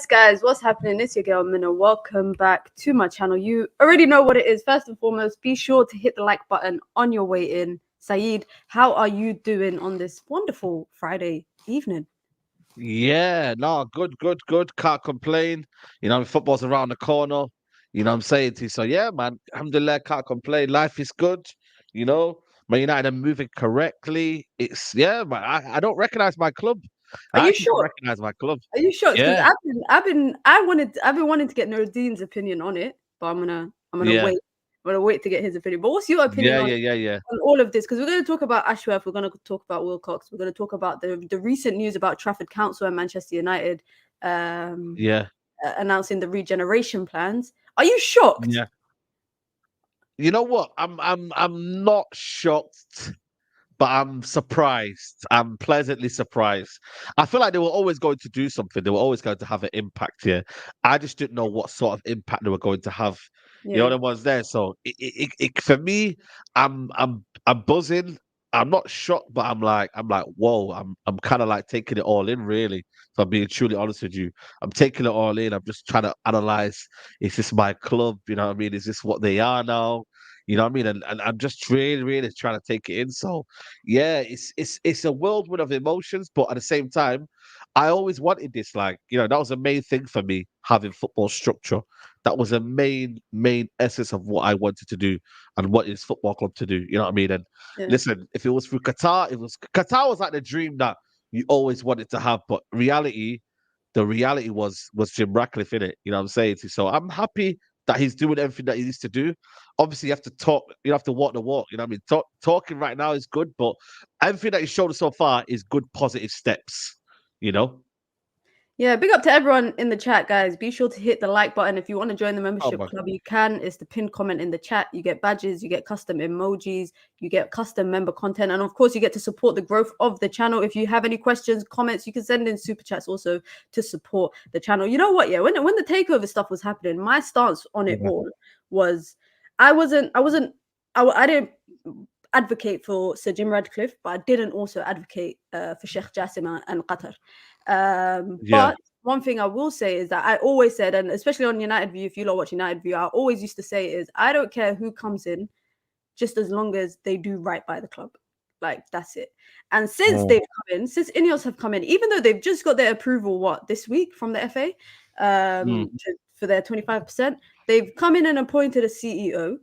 Yes, guys, what's happening? It's your girl Mina. Welcome back to my channel. You already know what it is. First and foremost, be sure to hit the like button on your way in. Saeed, how are you doing on this wonderful Friday evening? Yeah, no, good. Can't complain. Football's around the corner. You know what I'm saying to you. So yeah, man, alhamdulillah, can't complain. Life is good. You know, Man United are moving correctly. Man, I don't recognize my club. Are I you actually don't sure? recognize my club. Are you sure? Because Yeah, I've been wanting to get Nordin's opinion on it, but I'm gonna yeah, wait. I'm gonna wait to get his opinion. But what's your opinion yeah. on all of this? Because we're going to talk about Ashworth, we're going to talk about Wilcox, we're going to talk about the recent news about Trafford Council and Manchester United um, Yeah, announcing the regeneration plans. Are you shocked? yeah. You know what? I'm not shocked, but I'm surprised. I'm pleasantly surprised. I feel like they were always going to do something. They were always going to have an impact here. I just didn't know what sort of impact they were going to have. You know, Yeah. the ones there. So for me, I'm buzzing. I'm not shocked, but I'm like, whoa. I'm kind of like taking it all in, really. If I'm being truly honest with you, I'm taking it all in. I'm just trying to analyze. Is this my club? You know what I mean? Is this what they are now? You know what I mean? And I'm just really trying to take it in. So yeah, it's a whirlwind of emotions, but at the same time, I always wanted this. Like, that was a main thing for me, having football structure. That was a main essence of what I wanted to do and what is football club to do. You know what I mean? And Yeah. listen, if it was through Qatar, Qatar was like the dream that you always wanted to have, but the reality was Jim Ratcliffe in it. You know what I'm saying? So I'm happy that he's doing everything that he needs to do. Obviously, you have to talk. You have to walk the walk. You know what I mean? Talking right now is good, but everything that he's shown us so far is good, positive steps. You know? Yeah, big up to everyone in the chat, guys. Be sure to hit the like button. If you want to join the Oh membership my, club, you can. It's the pinned comment in the chat. You get badges, you get custom emojis, you get custom member content, and of course, you get to support the growth of the channel. If you have any questions, comments, you can send in super chats also to support the channel. You know what? Yeah, when the takeover stuff was happening, my stance on it yeah, all was I didn't advocate for Sir Jim Radcliffe, but I didn't also advocate for Sheikh Jassim and Qatar. yeah, But one thing I will say is that I always said, and especially on United View, if you lot watch United View, I always used to say is I don't care who comes in, just as long as they do right by the club. Like that's it. And since mm, they've come in, since INEOS have come in, even though they've just got their approval, this week from the FA, mm, for their 25%, they've come in and appointed a CEO.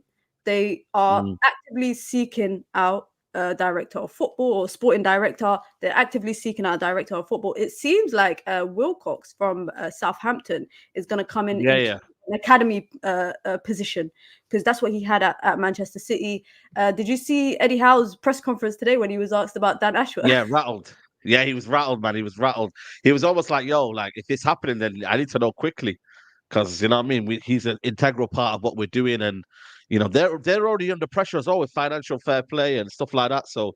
They are mm. actively seeking out a director of football or sporting director. They're actively seeking out a director of football. It seems like Wilcox from Southampton is going to come in Yeah, and yeah, an academy position because that's what he had at Manchester City. Did you see Eddie Howe's press conference today when he was asked about Dan Ashworth? yeah. Rattled. Yeah, he was rattled, man. He was rattled. He was almost like, "Yo, like if it's happening, then I need to know quickly." Because you know what I mean. He's an integral part of what we're doing, and they're already under pressure as well with financial fair play and stuff like that. So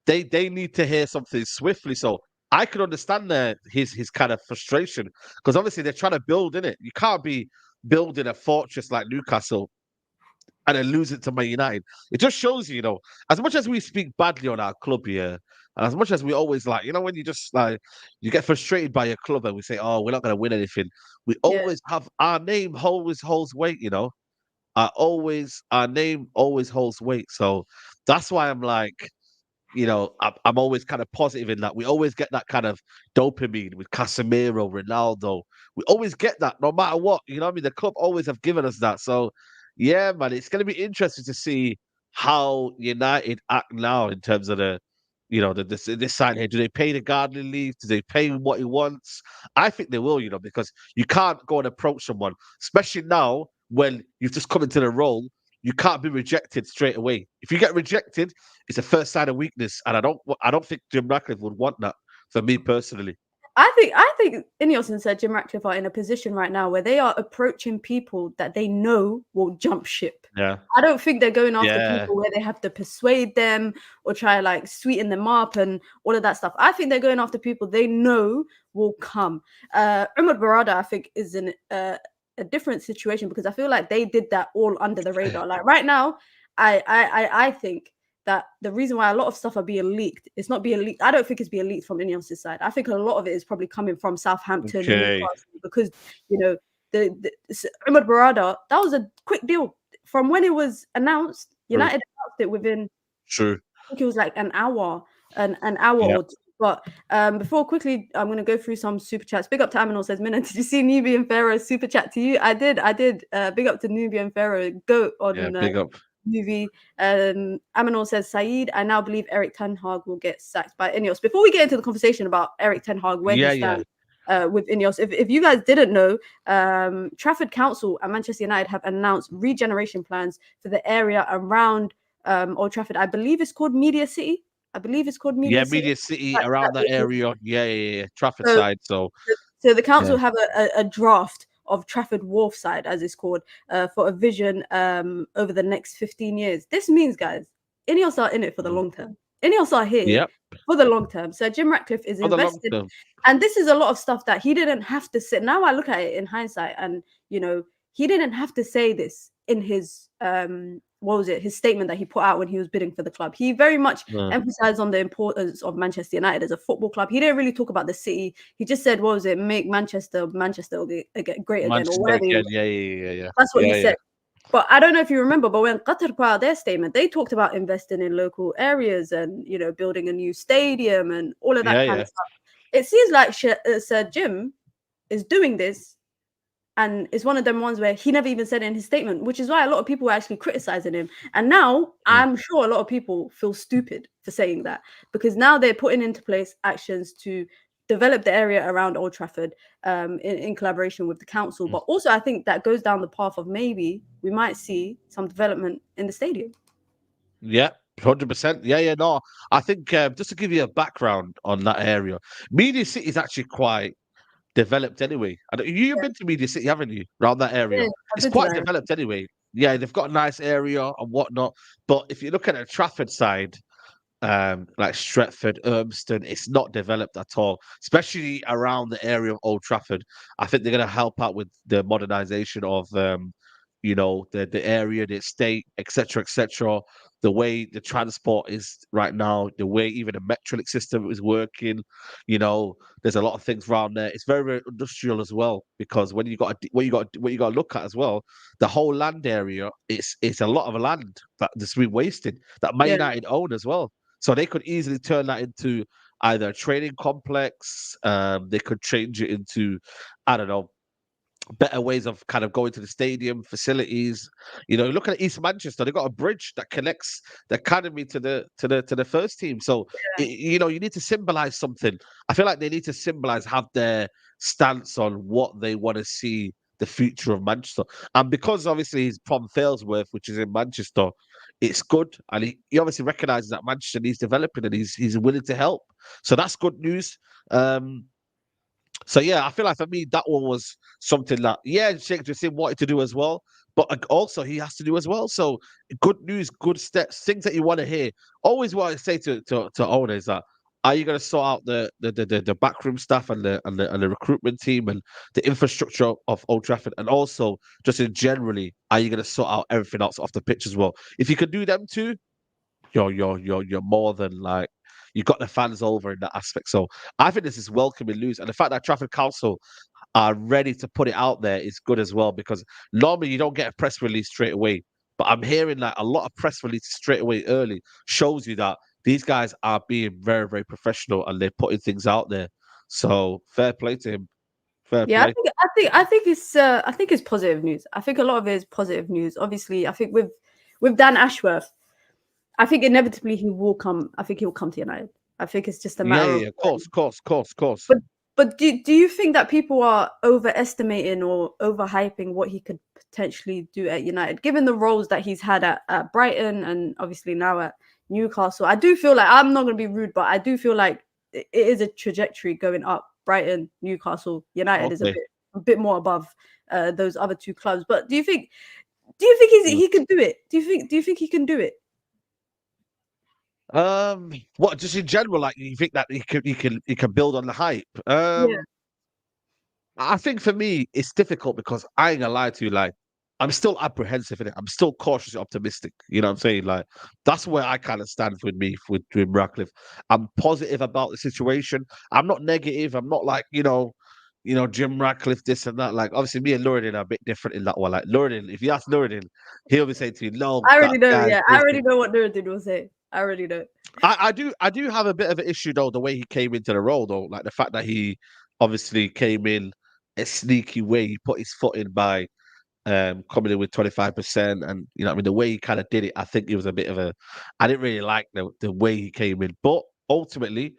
they need to hear something swiftly. So I can understand his kind of frustration because obviously they're trying to build in it. You can't be building a fortress like Newcastle and then lose it to Man United. It just shows you, as much as we speak badly on our club here, and as much as we always like, when you just like you get frustrated by your club and we say, "Oh, we're not going to win anything," we Yeah. always have our name always holds weight. Our name always holds weight. So that's why I'm like, I'm always kind of positive in that. We always get that kind of dopamine with Casemiro, Ronaldo. We always get that no matter what. You know what I mean? The club always have given us that. So, yeah, man, it's going to be interesting to see how United act now in terms of this side here. Do they pay the gardening leave? Do they pay him what he wants? I think they will, because you can't go and approach someone, especially now when you've just come into the role. You can't be rejected straight away. If you get rejected, it's a first sign of weakness, and I don't think Jim Ratcliffe would want that for me personally. I think Ineos and Sir Jim Ratcliffe are in a position right now where they are approaching people that they know will jump ship. Yeah, I don't think they're going after yeah, people where they have to persuade them or try like sweeten them up and all of that stuff. I think they're going after people they know will come. Umar Barada, I think, is in a different situation because I feel like they did that all under the radar. Like right now, I think that the reason why a lot of stuff are being leaked, it's not being leaked. I don't think it's being leaked from INEOS' side. I think a lot of it is probably coming from Southampton, Okay. Newcastle, because the Umar Barada, that was a quick deal from when it was announced. United announced it within. True. I think it was like an hour or two. But before quickly, I'm going to go through some super chats. Big up to Aminor says, Mina, did you see Nubian Pharaoh super chat to you? I did. Big up to Nubian Pharaoh. Go on Big up. movie. Aminor says, Saeed, I now believe Eric Ten Hag will get sacked by INEOS. Before we get into the conversation about Eric Ten Hag, where he stands with INEOS, if you guys didn't know, Trafford Council and Manchester United have announced regeneration plans for the area around Old Trafford. I believe it's called Media City. Media City around that area. Yeah. Trafford side. So the council have a draft of Trafford Wharf side, as it's called, for a vision over the next 15 years. This means, guys, INEOS are in it for the long term. INEOS are here for the long term. So Jim Ratcliffe is invested. And this is a lot of stuff that he didn't have to say. Now I look at it in hindsight, and he didn't have to say this in his his statement that he put out when he was bidding for the club. He very much emphasized on the importance of Manchester United as a football club. He didn't really talk about the city. He just said, make Manchester get great again, or whatever. Yeah. That's what he said. But I don't know if you remember, but when Qatar put out their statement, they talked about investing in local areas and building a new stadium and all of that kind of stuff. It seems like Sir Jim is doing this, and it's one of them ones where he never even said it in his statement, which is why a lot of people were actually criticizing him. And now I'm sure a lot of people feel stupid for saying that, because now they're putting into place actions to develop the area around Old Trafford in collaboration with the council. But also I think that goes down the path of maybe we might see some development in the stadium. Yeah. 100%. Yeah. No, I think just to give you a background on that area, Media City is actually quite developed anyway. You've been to Media City, haven't you? Around that area, it's quite developed anyway. Yeah, they've got a nice area and whatnot. But if you look at the Trafford side, like Stretford, Urmston, it's not developed at all, especially around the area of Old Trafford. I think they're going to help out with the modernization of the area, the estate, etc. The way the transport is right now, the way even the Metrolink system is working, there's a lot of things around there. It's very, very industrial as well, because what you got to look at as well, the whole land area, it's a lot of land that's been wasted that Man United own as well. So they could easily turn that into either a training complex. They could change it into, I don't know, better ways of kind of going to the stadium, facilities. Look at East Manchester. They've got a bridge that connects the academy to the first team. So you need to symbolize something. I feel like they need to symbolize, have their stance on what they want to see the future of Manchester. And because obviously he's from Failsworth, which is in Manchester, it's good. And he obviously recognizes that Manchester needs developing, and he's willing to help. So that's good news. So yeah, I feel like for me that one was something that Sheikh Jassim wanted to do as well, but also he has to do as well. So good news, good steps, things that you want to hear. Always what I say to owners that, are you going to sort out the backroom staff and the recruitment team and the infrastructure of Old Trafford, and also just in generally, are you going to sort out everything else off the pitch as well? If you can do them too, you're more than like, you got the fans over in that aspect. So I think this is welcoming news, and the fact that Trafford Council are ready to put it out there is good as well, because normally you don't get a press release straight away. But I'm hearing that a lot of press releases straight away early shows you that these guys are being very, very professional and they're putting things out there. So fair play to him. Fair play. I think it's positive news. I think a lot of it is positive news. Obviously, I think with Dan Ashworth, I think inevitably he will come. I think he will come to United. I think it's just a matter of course. But do you think that people are overestimating or overhyping what he could potentially do at United, given the roles that he's had at Brighton and obviously now at Newcastle? I do feel like, I'm not going to be rude, but I do feel like it is a trajectory going up. Brighton, Newcastle, United is a bit more above those other two clubs. But do you think he could do it? Do you think he can do it? What, just in general, like, you think that he can build on the hype? I think for me it's difficult, because I ain't gonna lie to you, like, I'm still apprehensive in it. I'm still cautiously optimistic. You know what I'm saying? Like that's where I kind of stand with me with Jim Ratcliffe. I'm positive about the situation. I'm not negative. I'm not like Jim Ratcliffe this and that. Like obviously, me and Luridin are a bit different in that one. Like Luridin, if you ask Luridin, he'll be saying to you, "No, I that already know. guy's Yeah, I this." already know what Nuruddin will say. I already know. I do have a bit of an issue though the way he came into the role though, like the fact that he obviously came in a sneaky way. He put his foot in by coming in with 25%, and I mean the way he kind of did it, I think it was a bit of a. I didn't really like the way he came in, but ultimately,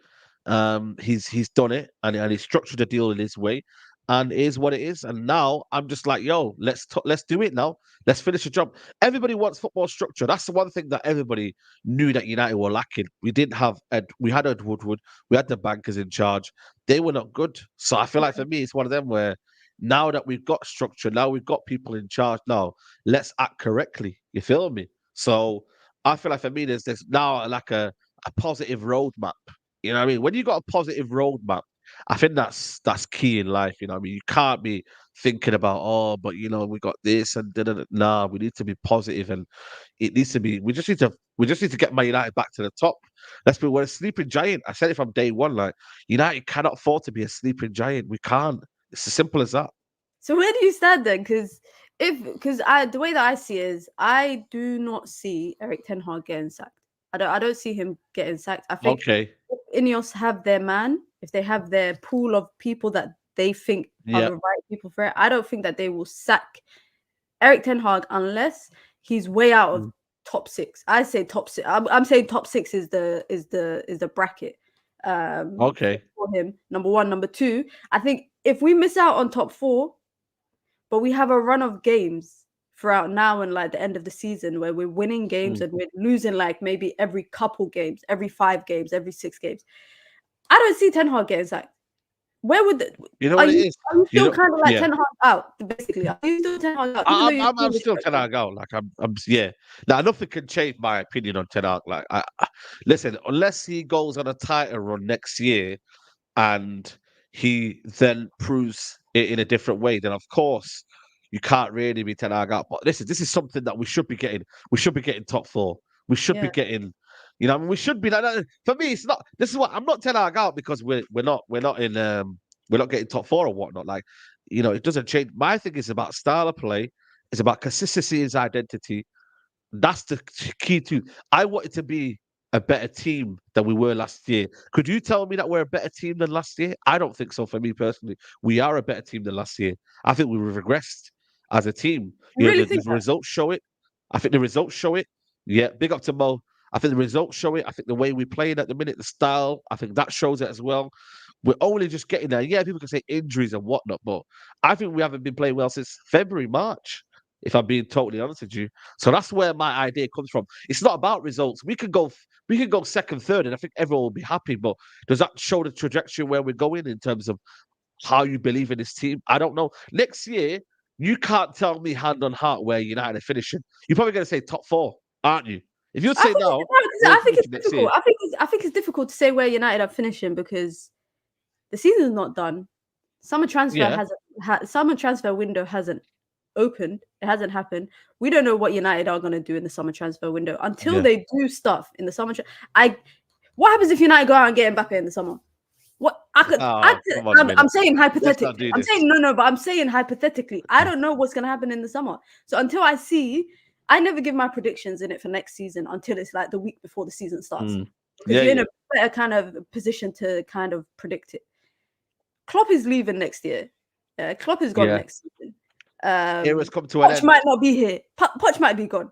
he's done it and he structured the deal in his way, and it is what it is. And now I'm just like, yo, let's do it now. Let's finish the job. Everybody wants football structure. That's the one thing that everybody knew that United were lacking. We didn't have we had Ed Woodward, we had the bankers in charge. They were not good. So I feel like for me, it's one of them where now that we've got structure, now we've got people in charge. Now let's act correctly. You feel me? So I feel like for me, there's now like a positive roadmap. You know what I mean? When you got a positive roadmap, I think that's key in life. You know what I mean? You can't be thinking about, oh, but we got this and nah, we need to be positive, and it needs to be. We just need to get Man United back to the top. We're a sleeping giant. I said it from day one. Like United cannot afford to be a sleeping giant. We can't. It's as simple as that. So where do you stand then? Because the way that I see it is I do not see Eric Ten Hag getting sacked. I don't see him getting sacked. I think Okay. if INEOS have their man, if they have their pool of people that they think are Yeah. the right people for it, I don't think that they will sack Eric Ten Hag unless he's way out of top six. I say top six. I'm saying top six is the bracket. Okay. For him, number one. Number two, I think if we miss out on top four, but we have a run of games throughout now and like the end of the season where we're winning games and we're losing like maybe every couple games, every 5 games, every 6 games. I don't see Ten Hag getting sacked. Where would You know what it is? Are you still kind of like Yeah. Ten Hag out? Basically, are you still Ten Hag out? I'm still Ten Hag out. Like I'm yeah. Now nothing can change my opinion on Ten Hag. Like listen, unless he goes on a title run next year and he then proves it in a different way, then of course you can't really be Ten Hag out. But this is something that we should be getting. We should be getting top 4. We should be getting. I mean, we should be like. For me, it's not. This is what I'm not Ten Hag out because we're not in we're not getting top 4 or whatnot. Like, it doesn't change. My thing is about style of play. It's about consistency as identity. That's the key to. I wanted to be a better team than we were last year. Could you tell me that we're a better team than last year? I don't think so. For me personally, we are a better team than last year. I think we regressed as a team. You really The think that? results show it. I think the results show it. Yeah, big up to Mo. I think the results show it. I think the way we playing at the minute, the style, I think that shows it as well. We're only just getting there. Yeah, people can say injuries and whatnot, but I think we haven't been playing well since February, March, if I'm being totally honest with you. So that's where my idea comes from. It's not about results. We could go second, third, and I think everyone will be happy. But does that show the trajectory where we're going in terms of how you believe in this team? I don't know. Next year, you can't tell me hand on heart where United are finishing. You're probably going to say top 4, aren't you? If you say now, I think it's difficult. I think it's difficult to say where United are finishing because the season's not done. Summer transfer window hasn't opened. It hasn't happened. We don't know what United are going to do in the summer transfer window until they do stuff in the summer. What happens if United go out and get Mbappe in the summer? What I'm saying hypothetically. I'm saying no, but I'm saying hypothetically. I don't know what's going to happen in the summer. So until I never give my predictions in it for next season until it's like the week before the season starts. Because you're in a better kind of position to kind of predict it. Klopp is leaving next year. Klopp is gone next season. Era's come to an end. Poch might not be here. Poch might be gone.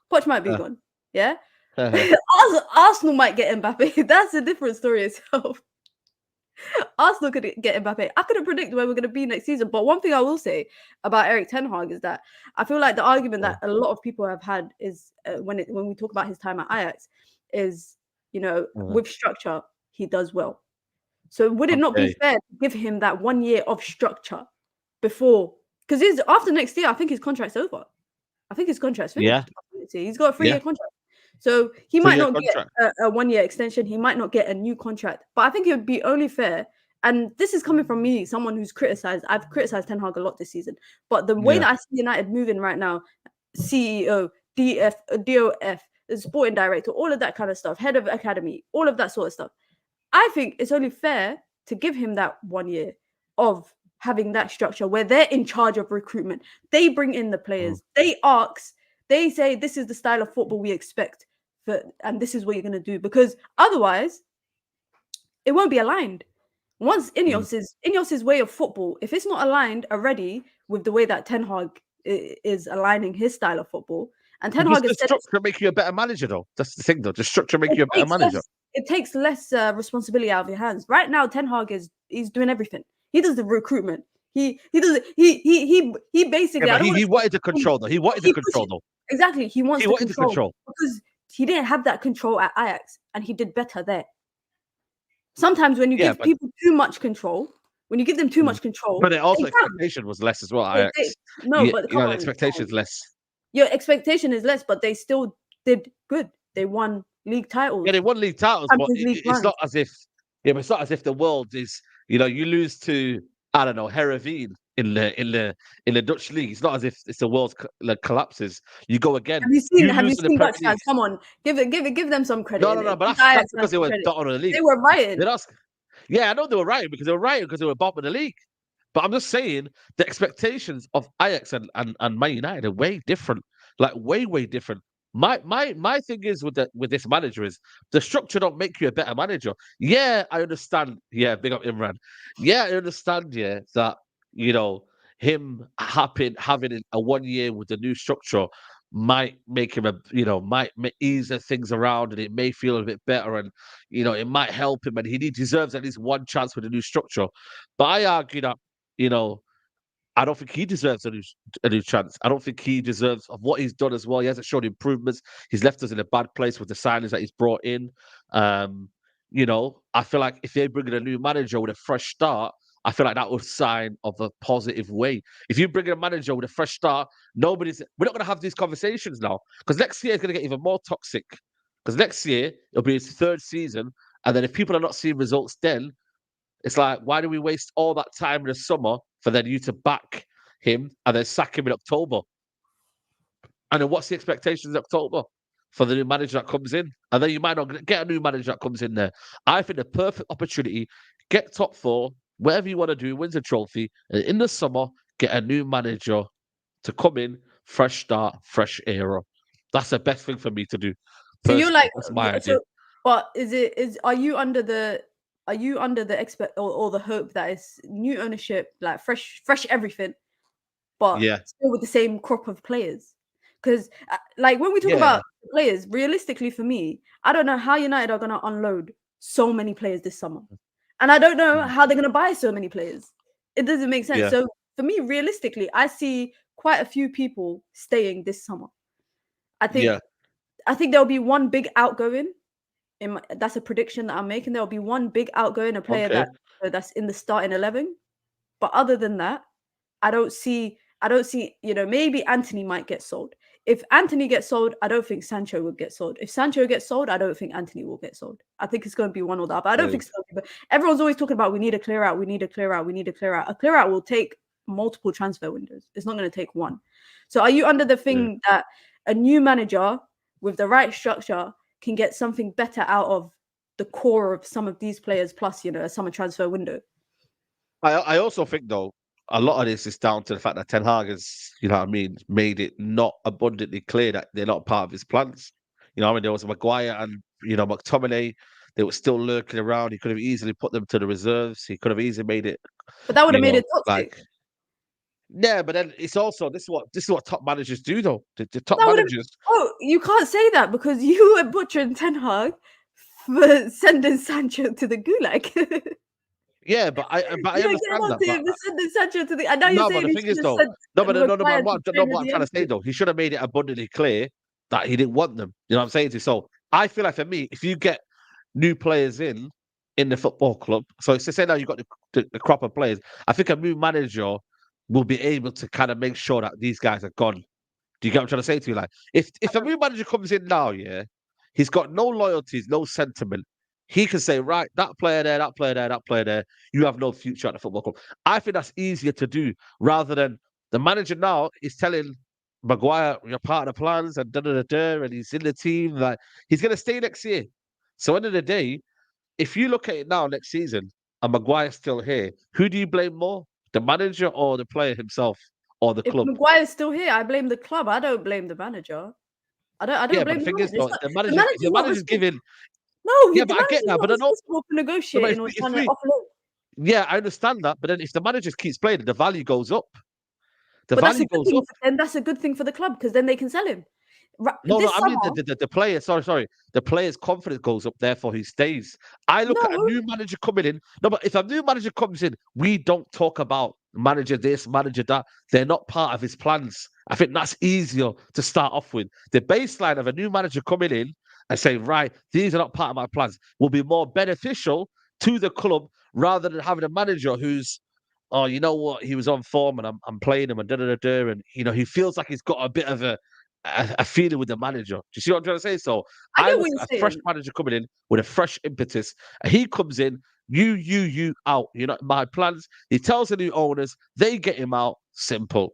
Gone. Yeah. Arsenal might get Mbappe. That's a different story itself. Arsenal could get Mbappe. I couldn't predict where we're going to be next season. But one thing I will say about Eric Ten Hag is that I feel like the argument that a lot of people have had is when we talk about his time at Ajax is, with structure, he does well. So would it not be fair to give him that 1 year of structure before? Because after next year, I think his contract's over. I think his contract's finished. Yeah. He's got a 3-year contract. So he might not get a 1 year extension. He might not get a new contract. But I think it would be only fair And this is coming from me, someone who's criticized. I've criticized Ten Hag a lot this season, but the way that I see United moving right now, CEO, DOF, the sporting director, all of that kind of stuff, head of academy, all of that sort of stuff. I think it's only fair to give him that 1 year of having that structure where they're in charge of recruitment. They bring in the players. They ask. They say this is the style of football we expect, and this is what you're going to do. Because otherwise, it won't be aligned. Once INEOS's way of football, if it's not aligned already with the way that Ten Hag is aligning his style of football, and Ten Hag is structure make you a better manager, though. That's the thing, though. Just structure make you a better manager. It takes less responsibility out of your hands. Right now, Ten Hag he's doing everything. He does the recruitment. He does. He basically. Yeah, he wanted to control, though. He wanted to control, though. Exactly, he wanted to control because he didn't have that control at Ajax, and he did better there. Sometimes when you give people too much control, when you give them too much control, but also expectation was less as well. But expectation is less. Your expectation is less, but they still did good. They won league titles. Yeah, they won league titles, but it's not as if it's not as if the world is. You lose to Heerenveen in the Dutch league. It's not as if it's the world collapses. You go again. Have you seen Dutch fans? Come on, give them some credit. No, but that's because they were bottom of the league. They were rioting. Yeah, I know they were rioting because they were bottom of the league. But I'm just saying the expectations of Ajax and Man United are way different. Like way different. My thing is with this manager is the structure don't make you a better manager. Yeah, I understand. Yeah, big up Imran. Yeah, I understand. Yeah, that him having a 1 year with the new structure might make him might ease things around, and it may feel a bit better, and it might help him, and he deserves at least one chance with the new structure. But I argue that I don't think he deserves a new chance. I don't think he deserves of what he's done as well. He hasn't shown improvements. He's left us in a bad place with the signings that he's brought in. I feel like if they bring in a new manager with a fresh start, I feel like that would sign of a positive way. If you bring in a manager with a fresh start, we're not going to have these conversations now, because next year is going to get even more toxic. Because next year it'll be his third season, and then if people are not seeing results, then it's like, why do we waste all that time in the summer for then you to back him and then sack him in October? And then what's the expectations in October for the new manager that comes in? And then you might not get a new manager that comes in there. I think the perfect opportunity, get top four, whatever you want to do, wins a trophy, and in the summer, get a new manager to come in, fresh start, fresh era. That's the best thing for me to do. So you're like, that's my idea. But are you under the expect or the hope that it's new ownership, like fresh everything, but still with the same crop of players? Because like when we talk about players, realistically for me, I don't know how United are going to unload so many players this summer, and I don't know how they're going to buy so many players. It doesn't make sense. So for me, realistically, I see quite a few people staying this summer. I think there'll be one big outgoing. That's a prediction that I'm making. There'll be one big outgoing, a player that's in the starting 11. But other than that, I don't see. Maybe Anthony might get sold. If Anthony gets sold, I don't think Sancho would get sold. If Sancho gets sold, I don't think Anthony will get sold. I think it's going to be one or the other. But I don't think so. But everyone's always talking about we need a clear out. We need a clear out. We need a clear out. A clear out will take multiple transfer windows. It's not going to take one. So are you under the thing that a new manager with the right structure can get something better out of the core of some of these players, plus a summer transfer window? I also think though, a lot of this is down to the fact that Ten Hag has, made it not abundantly clear that they're not part of his plans. There was Maguire and McTominay. They were still lurking around. He could have easily put them to the reserves. He could have easily made it. But that would have made it toxic. Yeah, but then it's also this is what top managers do though. The top managers. You can't say that because you were butchering Ten Hag for sending Sancho to the gulag. Yeah, but I understand that. Sending Sancho to the. I know you're saying. But the thing is though, what I'm trying to say though, he should have made it abundantly clear that he didn't want them. You know what I'm saying to you? So I feel like for me, if you get new players in the football club, so it's to say now you've got the crop of players, I think a new manager will be able to kind of make sure that these guys are gone. Do you get what I'm trying to say to you? Like, if a new manager comes in now, he's got no loyalties, no sentiment. he can say, right, that player there, that player there, that player there, you have no future at the football club. I think that's easier to do rather than the manager now is telling Maguire, you're part of the plans and da, and he's in the team. Like, he's going to stay next year. So, end of the day, if you look at it now next season and Maguire's still here, who do you blame more? The manager or the player himself or the If club? Maguire's still here, I blame the club. I don't blame the manager. I don't Yeah, but blame the the thing is, manager. though, The manager's the not manager's responsible. giving. No, Yeah, the but I get manager's that. not But I know. responsible for negotiating or trying to offload. Yeah, I understand that. But then if the manager keeps playing, the value goes up. The But that's a value good goes thing. up. And that's a good thing for the club because then they can sell him. No, This I mean summer, the player. Sorry. The player's confidence goes up, therefore he stays. I look at a no, new manager coming in. No, but if a new manager comes in, we don't talk about manager this, manager that. They're not part of his plans. I think that's easier to start off with. The baseline of a new manager coming in and saying, right, these are not part of my plans, will be more beneficial to the club rather than having a manager who's, oh, you know what, he was on form and I'm playing him and and he feels like he's got a bit of a feeling with the manager. Do you see what I'm trying to say? So I I get look what at a you're fresh saying. manager coming in with a fresh impetus, and he comes in, you out. You're not my plans. He tells the new owners, they get him out. Simple.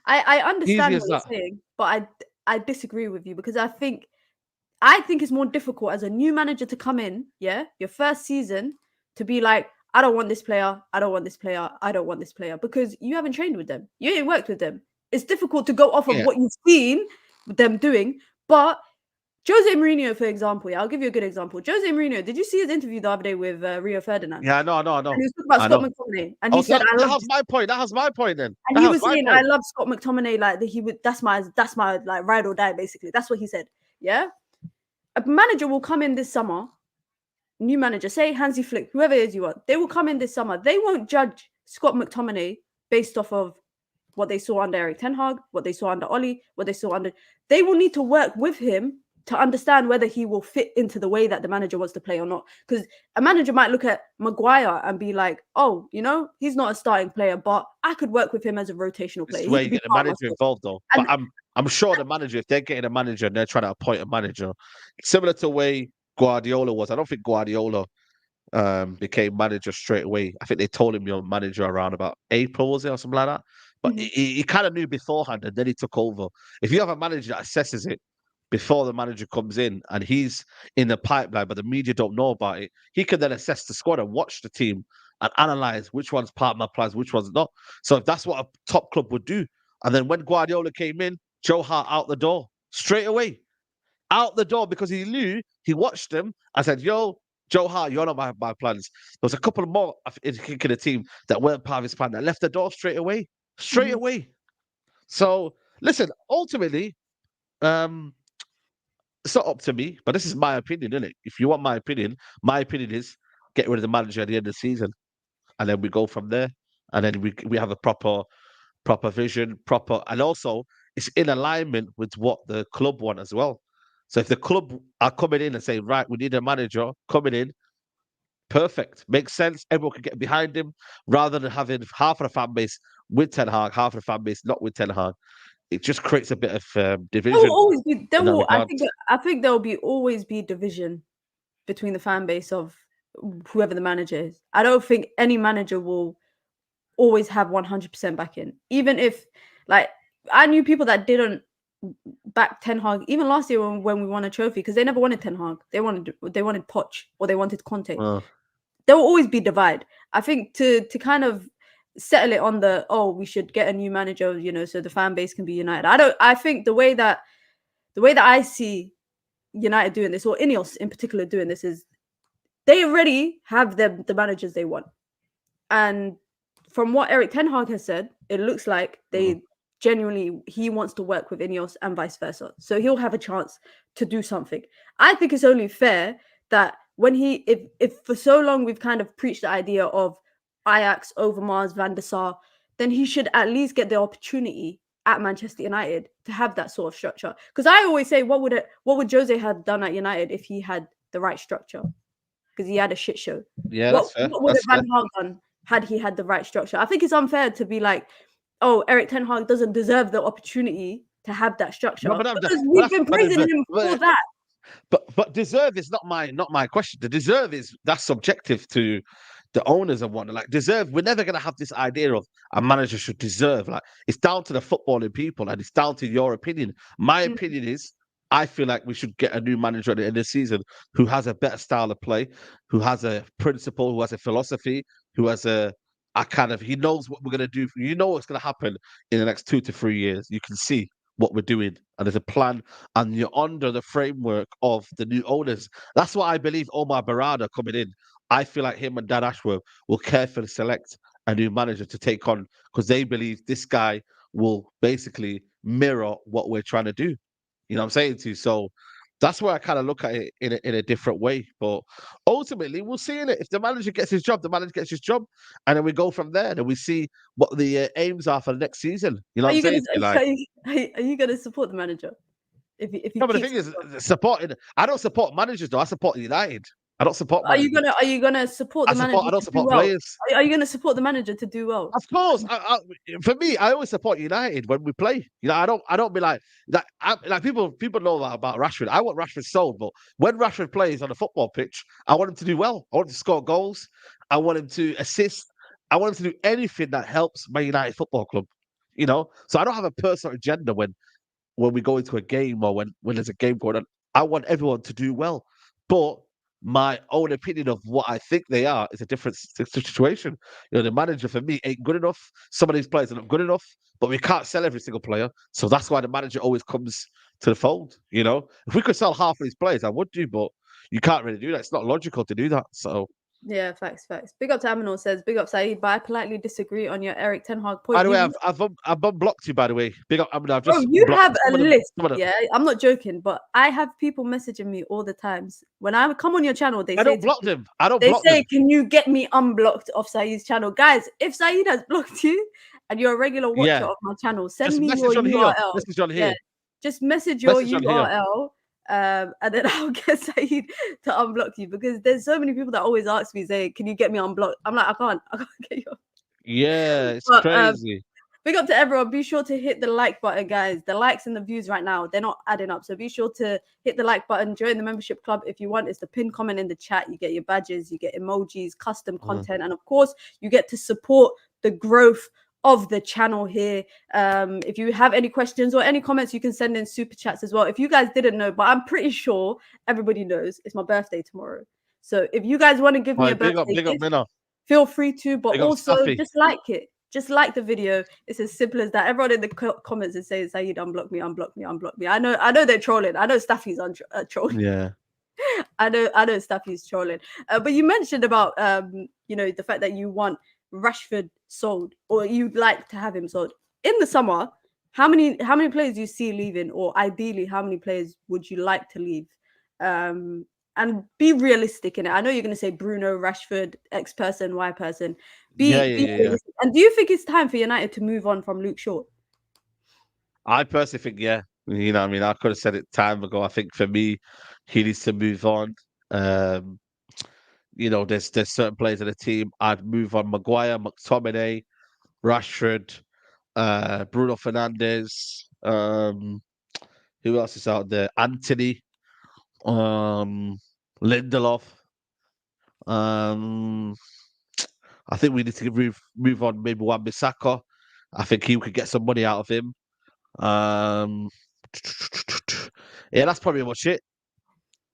I Easy understand as what that. you're saying, but I disagree with you because I think it's more difficult as a new manager to come in, your first season, to be like, I don't want this player, I don't want this player, I don't want this player, because you haven't trained with them, you ain't worked with them. It's difficult to go off of Yeah. what you've seen them doing. But Jose Mourinho, for example, I'll give you a good example. Jose Mourinho, did you see his interview the other day with Rio Ferdinand? Yeah, I know. And he was talking about I Scott know. McTominay, and he So said, "I that love." has my point. That has my point then. And That he has was my saying, "I point. love Scott McTominay. Like that, he would. That's my like ride or die. Basically, that's what he said. Yeah, a manager will come in this summer. New manager, say Hansi Flick, whoever it is you want, they will come in this summer. They won't judge Scott McTominay based off of what they saw under Eric Ten Hag, what they saw under Ollie, what they saw under. They will need to work with him to understand whether he will fit into the way that the manager wants to play or not. Because a manager might look at Maguire and be like, oh, he's not a starting player, but I could work with him as a rotational This player. is He where you could be get the part of my manager squad. involved, though. And But I'm sure the manager, if they're getting a manager and they're trying to appoint a manager, similar to the way Guardiola was. I don't think Guardiola became manager straight away. I think they told him you're manager around about April, was it, or something like that. But he kind of knew beforehand, and then he took over. If you have a manager that assesses it before the manager comes in, and he's in the pipeline, but the media don't know about it, he can then assess the squad and watch the team and analyze which one's part of my plans, which one's not. So if that's what a top club would do, and then when Guardiola came in, Joe Hart out the door straight away, out the door, because he knew, he watched them. I said, yo, Joe Hart, you're not my plans. There was a couple more in the team that weren't part of his plan that left the door straight away. Straight away. So listen, ultimately, it's not up to me, but this is my opinion, isn't it? If you want my opinion is get rid of the manager at the end of the season, and then we go from there, and then we have a proper vision, and also it's in alignment with what the club want as well. So if the club are coming in and saying, right, we need a manager coming in, perfect, makes sense. Everyone can get behind him rather than having half of the fan base with Ten Hag, half of the fan base not with Ten Hag. It just creates a bit of division. There will always be. in that regard. I think there will always be division between the fan base of whoever the manager is. I don't think any manager will always have 100% backing. Even if, like, I knew people that didn't back Ten Hag even last year when we won a trophy, because they never wanted Ten Hag. They wanted Poch, or they wanted Conte. There will always be divide. I think to kind of settle it on we should get a new manager, so the fan base can be united. I think the way that I see United doing this, or INEOS in particular doing this, is they already have the managers they want. And from what Eric Ten Hag has said, it looks like they genuinely, he wants to work with INEOS and vice versa. So he'll have a chance to do something. I think it's only fair that when if for so long we've kind of preached the idea of Ajax, Overmars, Van der Sar, then he should at least get the opportunity at Manchester United to have that sort of structure. Because I always say, what would Jose have done at United if he had the right structure? Because he had a shit show. Yeah, what that's fair. would Van Gaal done had he had the right structure? I think it's unfair to be like, oh, Eric Ten Hag doesn't deserve the opportunity to have that structure. No, but because we've been praising him for that. But deserve is not my question. The deserve that's subjective to the owners and whatnot. Like deserve, we're never gonna have this idea of a manager should deserve. Like it's down to the footballing people and it's down to your opinion. My Mm. opinion is I feel like we should get a new manager at the end of the season who has a better style of play, who has a principle, who has a philosophy, who has a kind of he knows what we're gonna do. You know what's gonna happen in the next 2 to 3 years. You can see what we're doing, and there's a plan, and you're under the framework of the new owners. That's what I believe. Omar Barada coming in, I feel like him and Dan Ashworth will carefully select a new manager to take on because they believe this guy will basically mirror what we're trying to do. You know what I'm saying to you? So that's where I kind of look at it in a different way. But ultimately, we'll see in it. If the manager gets his job, the manager gets his job, and then we go from there. Then we see what the aims are for the next season. You know Are what I'm you gonna saying? To you? Like, are you gonna support the manager if he no, but the keeps? thing is, supporting. I don't support managers though. I support United. I don't support managers. Are you gonna support the manager I don't to do support well? players. Are you gonna support the manager to do well? Of course, for me, I always support United when we play. You know, I don't be like that. Like people know that about Rashford. I want Rashford sold, but when Rashford plays on a football pitch, I want him to do well. I want him to score goals. I want him to assist. I want him to do anything that helps my United Football Club. You know, so I don't have a personal agenda when we go into a game or when there's a game going on. I want everyone to do well, but my own opinion of what I think they are is a different situation. You know, the manager for me ain't good enough. Some of these players are not good enough, but we can't sell every single player. So that's why the manager always comes to the fold. You know, if we could sell half of these players, I would do, but you can't really do that. It's not logical to do that. So. Yeah, facts. Big up to Aminor says, big up Saeed, but I politely disagree on your Eric Ten Hag By point. the way, I've unblocked you. By the way, big up. I mean, I've Bro, just you blocked have a some of them. list. Some of them. Yeah, I'm not joking, but I have people messaging me all the times. When I come on your channel, I don't block them. I don't they block say, them. can you get me unblocked off Saeed's channel? Guys, if Saeed has blocked you and you're a regular watcher Yeah. of my channel, send Just me message your on here. URL. Message on Yeah, here. just message your Message on here. URL. And then I'll get Saeed to unblock you because there's so many people that always ask me, say, can you get me unblocked? I'm like, I can't get you. Yeah, it's But, crazy. big up to everyone. Be sure to hit the like button, guys. The likes and the views right now, they're not adding up. So be sure to hit the like button. Join the membership club if you want. It's the pin comment in the chat. You get your badges, you get emojis, custom content, and of course, you get to support the growth of the channel here. If you have any questions or any comments, you can send in super chats as well. If you guys didn't know, but I'm pretty sure everybody knows it's my birthday tomorrow. So if you guys want to give me a birthday Big up, gift, Mina. feel free to, but Big up, also Staffy. just like it. Just like the video. It's as simple as that. Everyone in the comments is saying, Saeed, unblock me, unblock me, unblock me. I know they're trolling. I know Staffy's trolling. Yeah. I know Staffy's trolling. But you mentioned about the fact that you want Rashford sold, or you'd like to have him sold. In the summer, how many players do you see leaving, or ideally how many players would you like to leave? And be realistic in it. I know you're going to say Bruno, Rashford, X person, Y person. Be realistic. And do you think it's time for United to move on from Luke Shaw? I personally think, yeah. You know what I mean? I could have said it time ago. I think for me, he needs to move on. You know, there's certain players in the team. I'd move on Maguire, McTominay, Rashford, Bruno Fernandes. Who else is out there? Anthony, Lindelof. I think we need to move on maybe Wan-Bissaka. I think he could get some money out of him. Yeah, that's probably much it.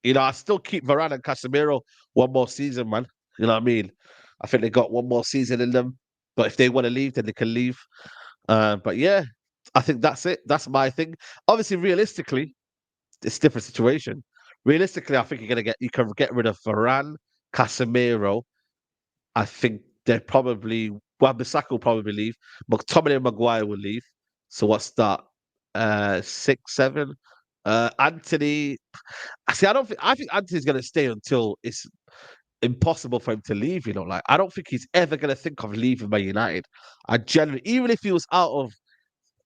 You know, I still keep Varane and Casemiro one more season, man. You know what I mean? I think they got one more season in them. But if they want to leave, then they can leave. But yeah, I think that's it. That's my thing. Obviously, realistically, it's a different situation. Realistically, I think you can get rid of Varane, Casemiro. I think Wan-Bissaka will probably leave. McTominay and Maguire will leave. So what's that? 6, 7. Anthony. I think Anthony's gonna stay until it's impossible for him to leave. You know, like I don't think he's ever gonna think of leaving by United. I generally, even if he was out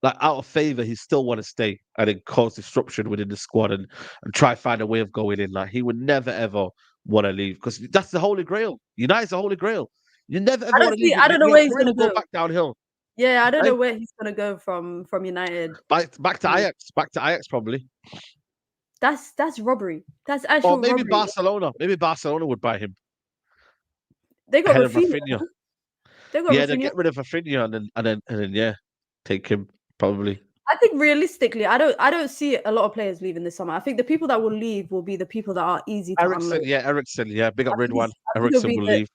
of favor, he still want to stay and then cause disruption within the squad and try find a way of going in. Like he would never ever want to leave because that's the holy grail. United's the holy grail. You never ever want to leave. I don't know where he's gonna go back downhill. Yeah, I don't know where he's gonna go from United. Back to Ajax. Back to Ajax probably. That's robbery. That's Or actual maybe robbery. Barcelona. Maybe Barcelona would buy him They got ahead of Rafinha. Rafinha. They got Yeah, they'll Rafinha. get rid of Rafinha and then yeah, take him probably. I think realistically, I don't see a lot of players leaving this summer. I think the people that will leave will be the people that are easy to unload. Ericsson, yeah, big up Ridwan. I think it'll Ericsson be will leave.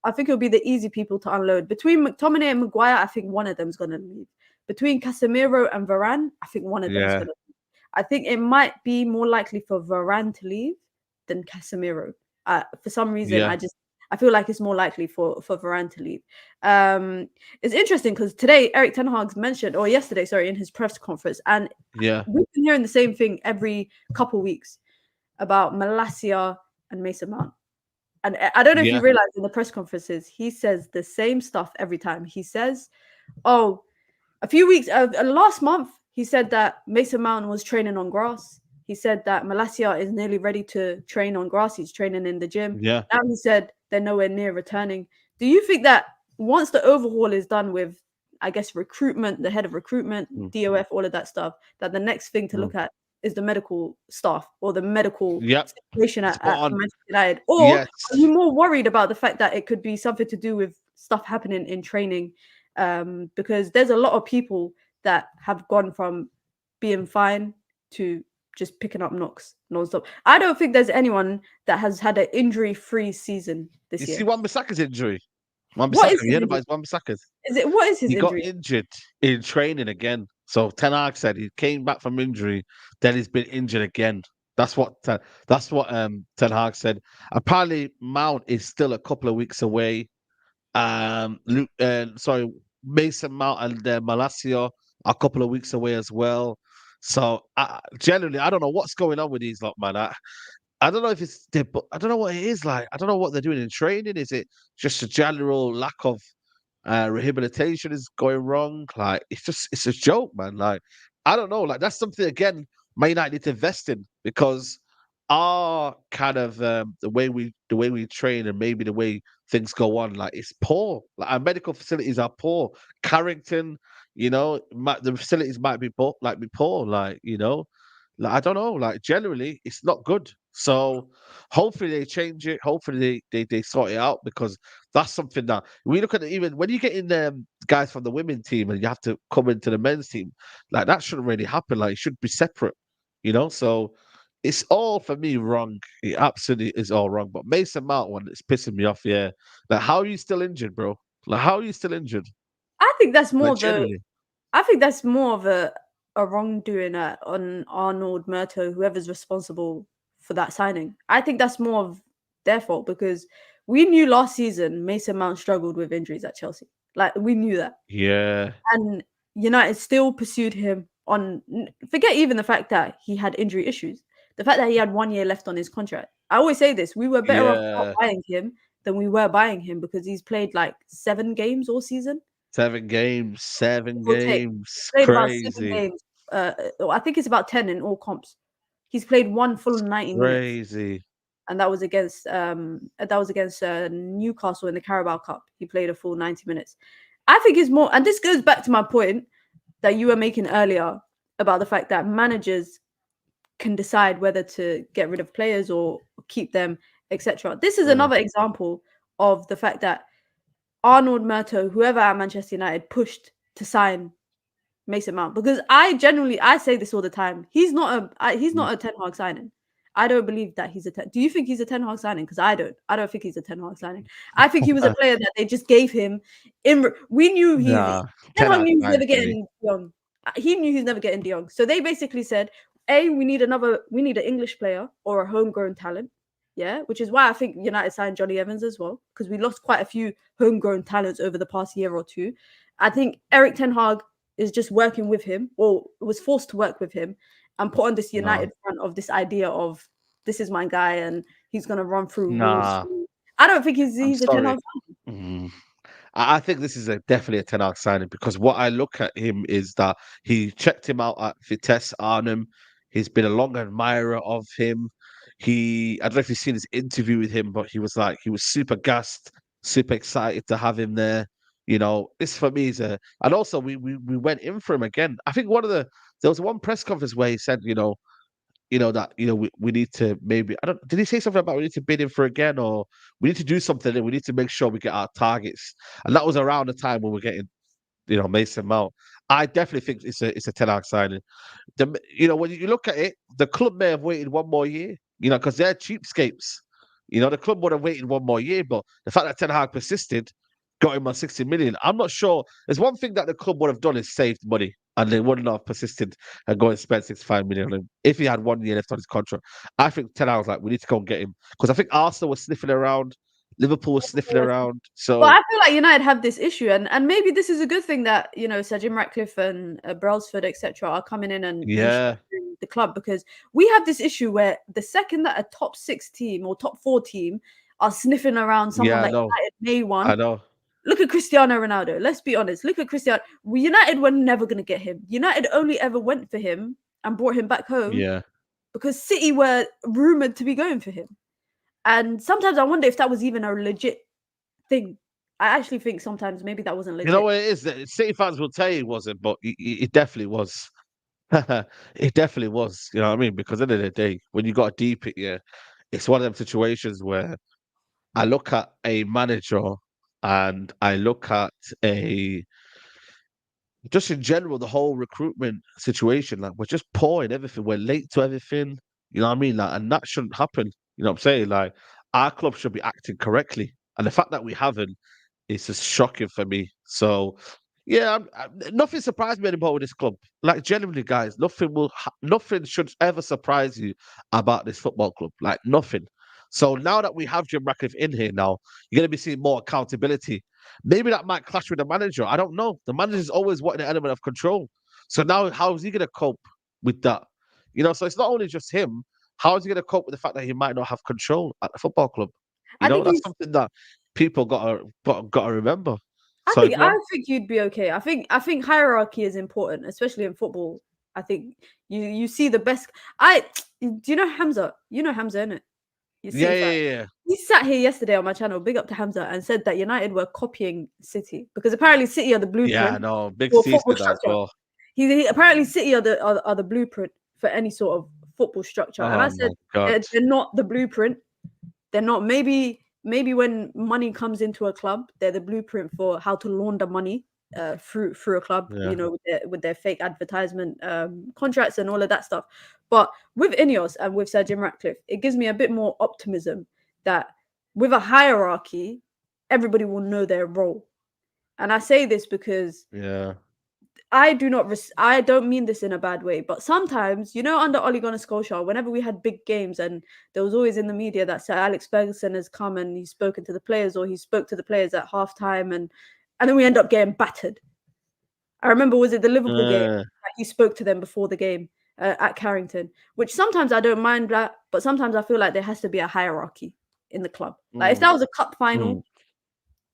I think it'll be the easy people to unload. Between McTominay and Maguire, I think one of them's gonna leave. Between Casemiro and Varane, I think one of them's Yeah, gonna leave. I think it might be more likely for Varane to leave than Casemiro. For some reason, yeah, I feel like it's more likely for Varane to leave. It's interesting because today Eric Ten Hag's mentioned, or yesterday, sorry, in his press conference, and yeah, we've been hearing the same thing every couple weeks about Malacia and Mason Mount. And I don't know if you yeah, realize in the press conferences, he says the same stuff every time. He says, "Oh, a few weeks last month, he said that Mason Mount was training on grass. He said that Malacia is nearly ready to train on grass. He's training in the gym. yeah. Now he said they're nowhere near returning. Do you think that once the overhaul is done with, I guess, recruitment, the head of recruitment, Mm, DOF, all of that stuff, that the next thing to mm. look at is the medical staff or the medical Yep, situation spot at on. Manchester United? Or Yes, are you more worried about the fact that it could be something to do with stuff happening in training? Because there's a lot of people that have gone from being fine to just picking up knocks non-stop. I don't think there's anyone that has had an injury-free season you this see year. Wan-Bissaka's injury. What Wan-Bissaka, is you his heard about injury? his Wan-Bissaka's? What is his He got injury? injured in training again. So Ten Hag said he came back from injury, then he's been injured again. That's what Ten Hag said. Apparently, Mount is still a couple of weeks away. Mason Mount and Malacia are a couple of weeks away as well. So generally, I don't know what's going on with these lot, man. I don't know if I don't know what it is like. I don't know what they're doing in training. Is it just a general lack of rehabilitation is going wrong? Like it's a joke, man. Like I don't know. Like that's something again Man United need to invest in because our kind of the way we train and maybe the way things go on, like it's poor. Like our medical facilities are poor. Carrington, the facilities might be poor. Like I don't know. Like generally, it's not good. So hopefully they change it. Hopefully they sort it out because that's something that we look at. Even when you get in guys from the women team and you have to come into the men's team, like that shouldn't really happen. Like it should be separate. So it's all for me wrong. It absolutely is all wrong. But Mason Mount one is pissing me off. Yeah, like how are you still injured, bro? Like how are you still injured? I think that's more Like of a genuinely. I think that's more of a wrongdoing on Arnold Murto, whoever's responsible for that signing. I think that's more of their fault because we knew last season Mason Mount struggled with injuries at Chelsea. Like we knew that. Yeah, And United still pursued him on forget even the fact that he had injury issues. The fact that he had 1 year left on his contract. I always say this, we were better off not yeah. buying him than we were buying him because he's played like 7 games all season. 7 games, seven Give or take. He's games, played about 7 crazy, games. I think it's about 10 in all comps. He's played one full 90 minutes, crazy. and that was against Newcastle in the Carabao Cup. He played a full 90 minutes. I think it's more, and this goes back to my point that you were making earlier about the fact that managers can decide whether to get rid of players or keep them, etc. This is Mm, another example of the fact that Arnold Murto, whoever at Manchester United, pushed to sign Mason Mount because I say this all the time. He's mm. not a Ten Hag signing. I don't believe that he's a ten. Do you think he's a Ten Hag signing? Because I don't. I don't think he's a Ten Hag signing. I think he was a player that they just gave him. We knew Nah, Ten 10 Hag out of knew he was 9 never for me. getting young. He knew he's never getting De Jong. So they basically said, we need an English player or a homegrown talent. Yeah, which is why I think United signed Johnny Evans as well because we lost quite a few homegrown talents over the past year or two. I think Eric Ten Hag is just working with him or was forced to work with him and put on this No, United front of this idea of this is my guy and he's going to run through walls. nah, I don't think I'm he's a Ten sorry. Hag. Mm. I think this is definitely a Ten Hag signing because what I look at him is that he checked him out at Vitesse Arnhem. He's been a long admirer of him. I don't know if you've seen his interview with him, but he was super gassed, super excited to have him there. This for me and also we went in for him again. I think there was one press conference where he said, we need to maybe, I don't, did he say something about we need to bid him for again, or we need to do something and we need to make sure we get our targets? And that was around the time when we're getting, Mason Mount. I definitely think it's a Ten Hag signing. When you look at it, the club may have waited one more year, because they're cheapskates. The club would have waited one more year, but the fact that Ten Hag persisted, got him on 60 million. I'm not sure. There's one thing that the club would have done is saved money, and they wouldn't have persisted and go and spend 65 million on him if he had 1 year left on his contract. I think Ten Hag was like, we need to go and get him, because I think Arsenal was sniffing around, Liverpool was sniffing around. So, but I feel like United have this issue, and maybe this is a good thing that Sir Jim Ratcliffe and Brailsford, etc., are coming in and yeah, restructuring the club, because we have this issue where the second that a top 6 team or top 4 team are sniffing around someone that United may want. I know. Look at Cristiano Ronaldo. Let's be honest. Look at Cristiano. United were never going to get him. United only ever went for him and brought him back home because City were rumored to be going for him. And sometimes I wonder if that was even a legit thing. I actually think sometimes maybe that wasn't legit. You know what it is? City fans will tell you it wasn't, but it definitely was. It definitely was. You know what I mean? Because at the end of the day, when you got a deep it, it's one of them situations where I look at a manager and I look at just in general, the whole recruitment situation. Like, we're just poor in everything. We're late to everything. You know what I mean? Like, and that shouldn't happen. You know what I'm saying? Like, our club should be acting correctly. And the fact that we haven't is just shocking for me. So, yeah, nothing surprised me anymore with this club. Like, genuinely, guys, nothing should ever surprise you about this football club. Like, nothing. So now that we have Jim Ratcliffe in here now, you're going to be seeing more accountability. Maybe that might clash with the manager. I don't know. The manager's always wanting an element of control. So now, how is he going to cope with that? So it's not only just him. How is he going to cope with the fact that he might not have control at the football club? That's something that people got to remember. I think you'd be okay. I think hierarchy is important, especially in football. I think you see the best. Do you know Hamza? You know Hamza, innit? Yeah. He sat here yesterday on my channel, big up to Hamza, and said that United were copying City because apparently City are the blueprint. Yeah, no, big City as well. Apparently City are the blueprint for any sort of football structure, and I said they're not the blueprint. They're not. Maybe when money comes into a club, they're the blueprint for how to launder money through a club. With their fake advertisement contracts and all of that stuff. But with INEOS and with Sir Jim Ratcliffe, it gives me a bit more optimism that with a hierarchy, everybody will know their role. And I say this because I don't mean this in a bad way, but sometimes, under Ole Gunnar Solskjaer, whenever we had big games and there was always in the media that Sir Alex Ferguson has come and he's spoken to the players, or he spoke to the players at halftime, and then we end up getting battered. I remember, was it the Liverpool game that he spoke to them before the game at Carrington, which sometimes I don't mind that, but sometimes I feel like there has to be a hierarchy in the club. Like, if that was a cup final,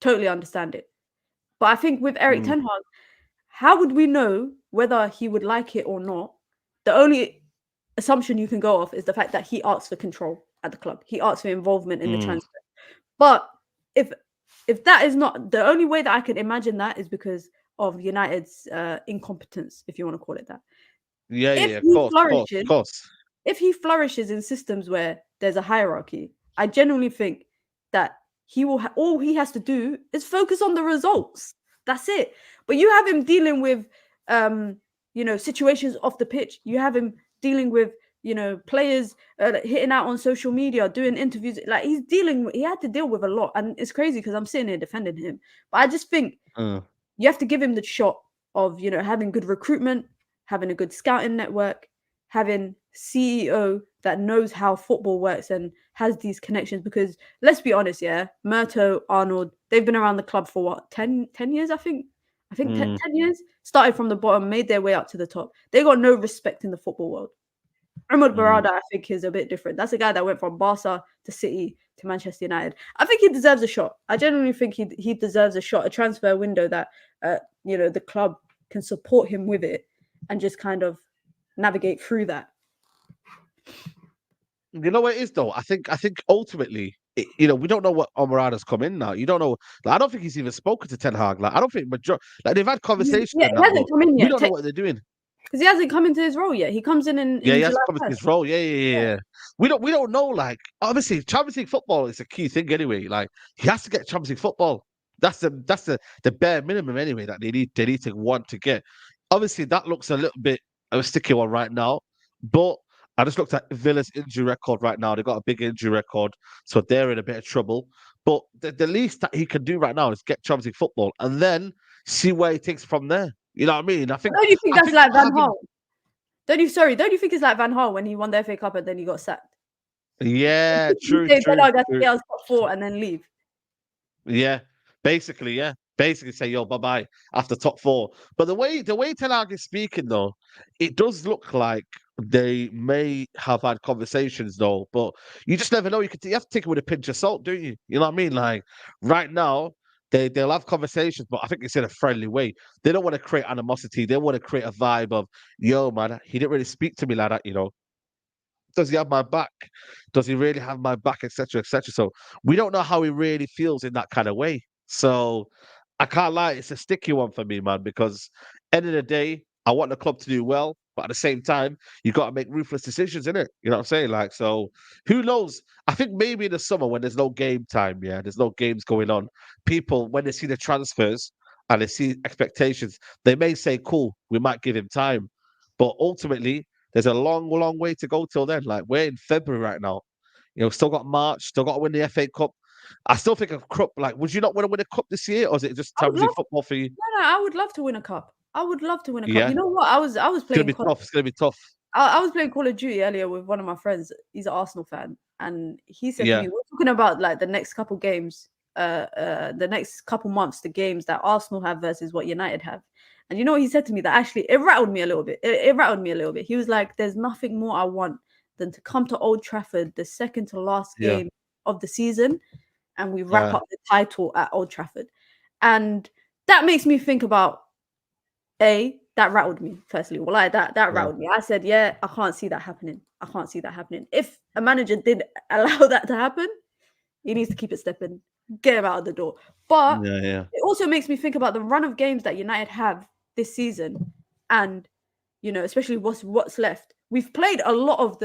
totally understand it. But I think with Erik Ten Hag, how would we know whether he would like it or not? The only assumption you can go off is the fact that he asks for control at the club. He asks for involvement in the transfer. But if that is not the only way that I can imagine that is because of United's incompetence, if you want to call it that. Of course. If he flourishes in systems where there's a hierarchy, I genuinely think that he will. All he has to do is focus on the results. That's it. But you have him dealing with, situations off the pitch. You have him dealing with, players hitting out on social media, doing interviews. Like, he had to deal with a lot. And it's crazy because I'm sitting here defending him. But I just think you have to give him the shot of, having good recruitment, having a good scouting network, having CEO that knows how football works and has these connections. Because let's be honest, Murto, Arnold, they've been around the club for what, 10 years, I think? 10 years. Started from the bottom, made their way up to the top. They got no respect in the football world. Ahmed Barada, I think, is a bit different. That's a guy that went from Barca to City to Manchester United. I think he deserves a shot. I genuinely think he deserves a shot, a transfer window that, the club can support him with it and just kind of navigate through that. You know what it is, though? I think ultimately, we don't know what Omarada's come in now. You don't know. Like, I don't think he's even spoken to Ten Hag. Like, I don't think they've had conversations. He hasn't come in yet. We don't know what they're doing. Because he hasn't come into his role yet. He comes in Yeah, he has July to come into 1st. his role. Yeah. We don't know. Like, obviously, Champions League football is a key thing anyway. Like, he has to get Champions League football. That's the bare minimum anyway that they need to want to get. Obviously, that looks a little bit of a sticky one right now. But I just looked at Villa's injury record right now. They got a big injury record, so they're in a bit of trouble. But the least that he can do right now is get Champions League football, and then see where he takes from there. You know what I mean? Don't you think I that's think like Van having Gaal? Don't you think it's like Van Gaal when he won the FA Cup and then he got sacked? Yeah, You true, say true, Bernard true. Gabriel's top 4 and then leave. Yeah, basically, yeah. Basically say, yo, bye-bye after top 4. But the way Ten Hag is speaking though, it does look like they may have had conversations though, but you just never know. You have to take it with a pinch of salt, don't you? You know what I mean? Like right now, they'll have conversations, but I think it's in a friendly way. They don't want to create animosity. They want to create a vibe of, yo, man, he didn't really speak to me like that, you know. Does he have my back? Does he really have my back, etc., etc.? So we don't know how he really feels in that kind of way. So I can't lie, it's a sticky one for me, man, because end of the day, I want the club to do well, but at the same time, you got to make ruthless decisions, in it. You know what I'm saying? Like, so who knows? I think maybe in the summer when there's no game time, yeah, there's no games going on, people when they see the transfers and they see expectations, they may say, "Cool, we might give him time," but ultimately there's a long, long way to go till then. Like we're in February right now. You know, still got March, still got to win the FA Cup. I still think a cup. Like, would you not want to win a cup this year, or is it just I would Champions League love football for you? no, I would love to win a cup. I would love to win a cup. Yeah, You know what? I was it's gonna playing be tough. It's gonna be tough. I was playing Call of Duty earlier with one of my friends. He's an Arsenal fan, and he said to Yeah, me, "We're talking about like the next couple games, the next couple months, the games that Arsenal have versus what United have." And you know what he said to me that actually it rattled me a little bit. It rattled me a little bit. He was like, "There's nothing more I want than to come to Old Trafford, the second to last yeah, game of the season, and we wrap yeah, up the title at Old Trafford." And that makes me think about that rattled me, firstly. Well, like that yeah. rattled me. I said, yeah, I can't see that happening. I can't see that happening. If a manager did allow that to happen, he needs to keep it stepping, get him out of the door. But Yeah, yeah, it also makes me think about the run of games that United have this season, and especially what's left. We've played a lot of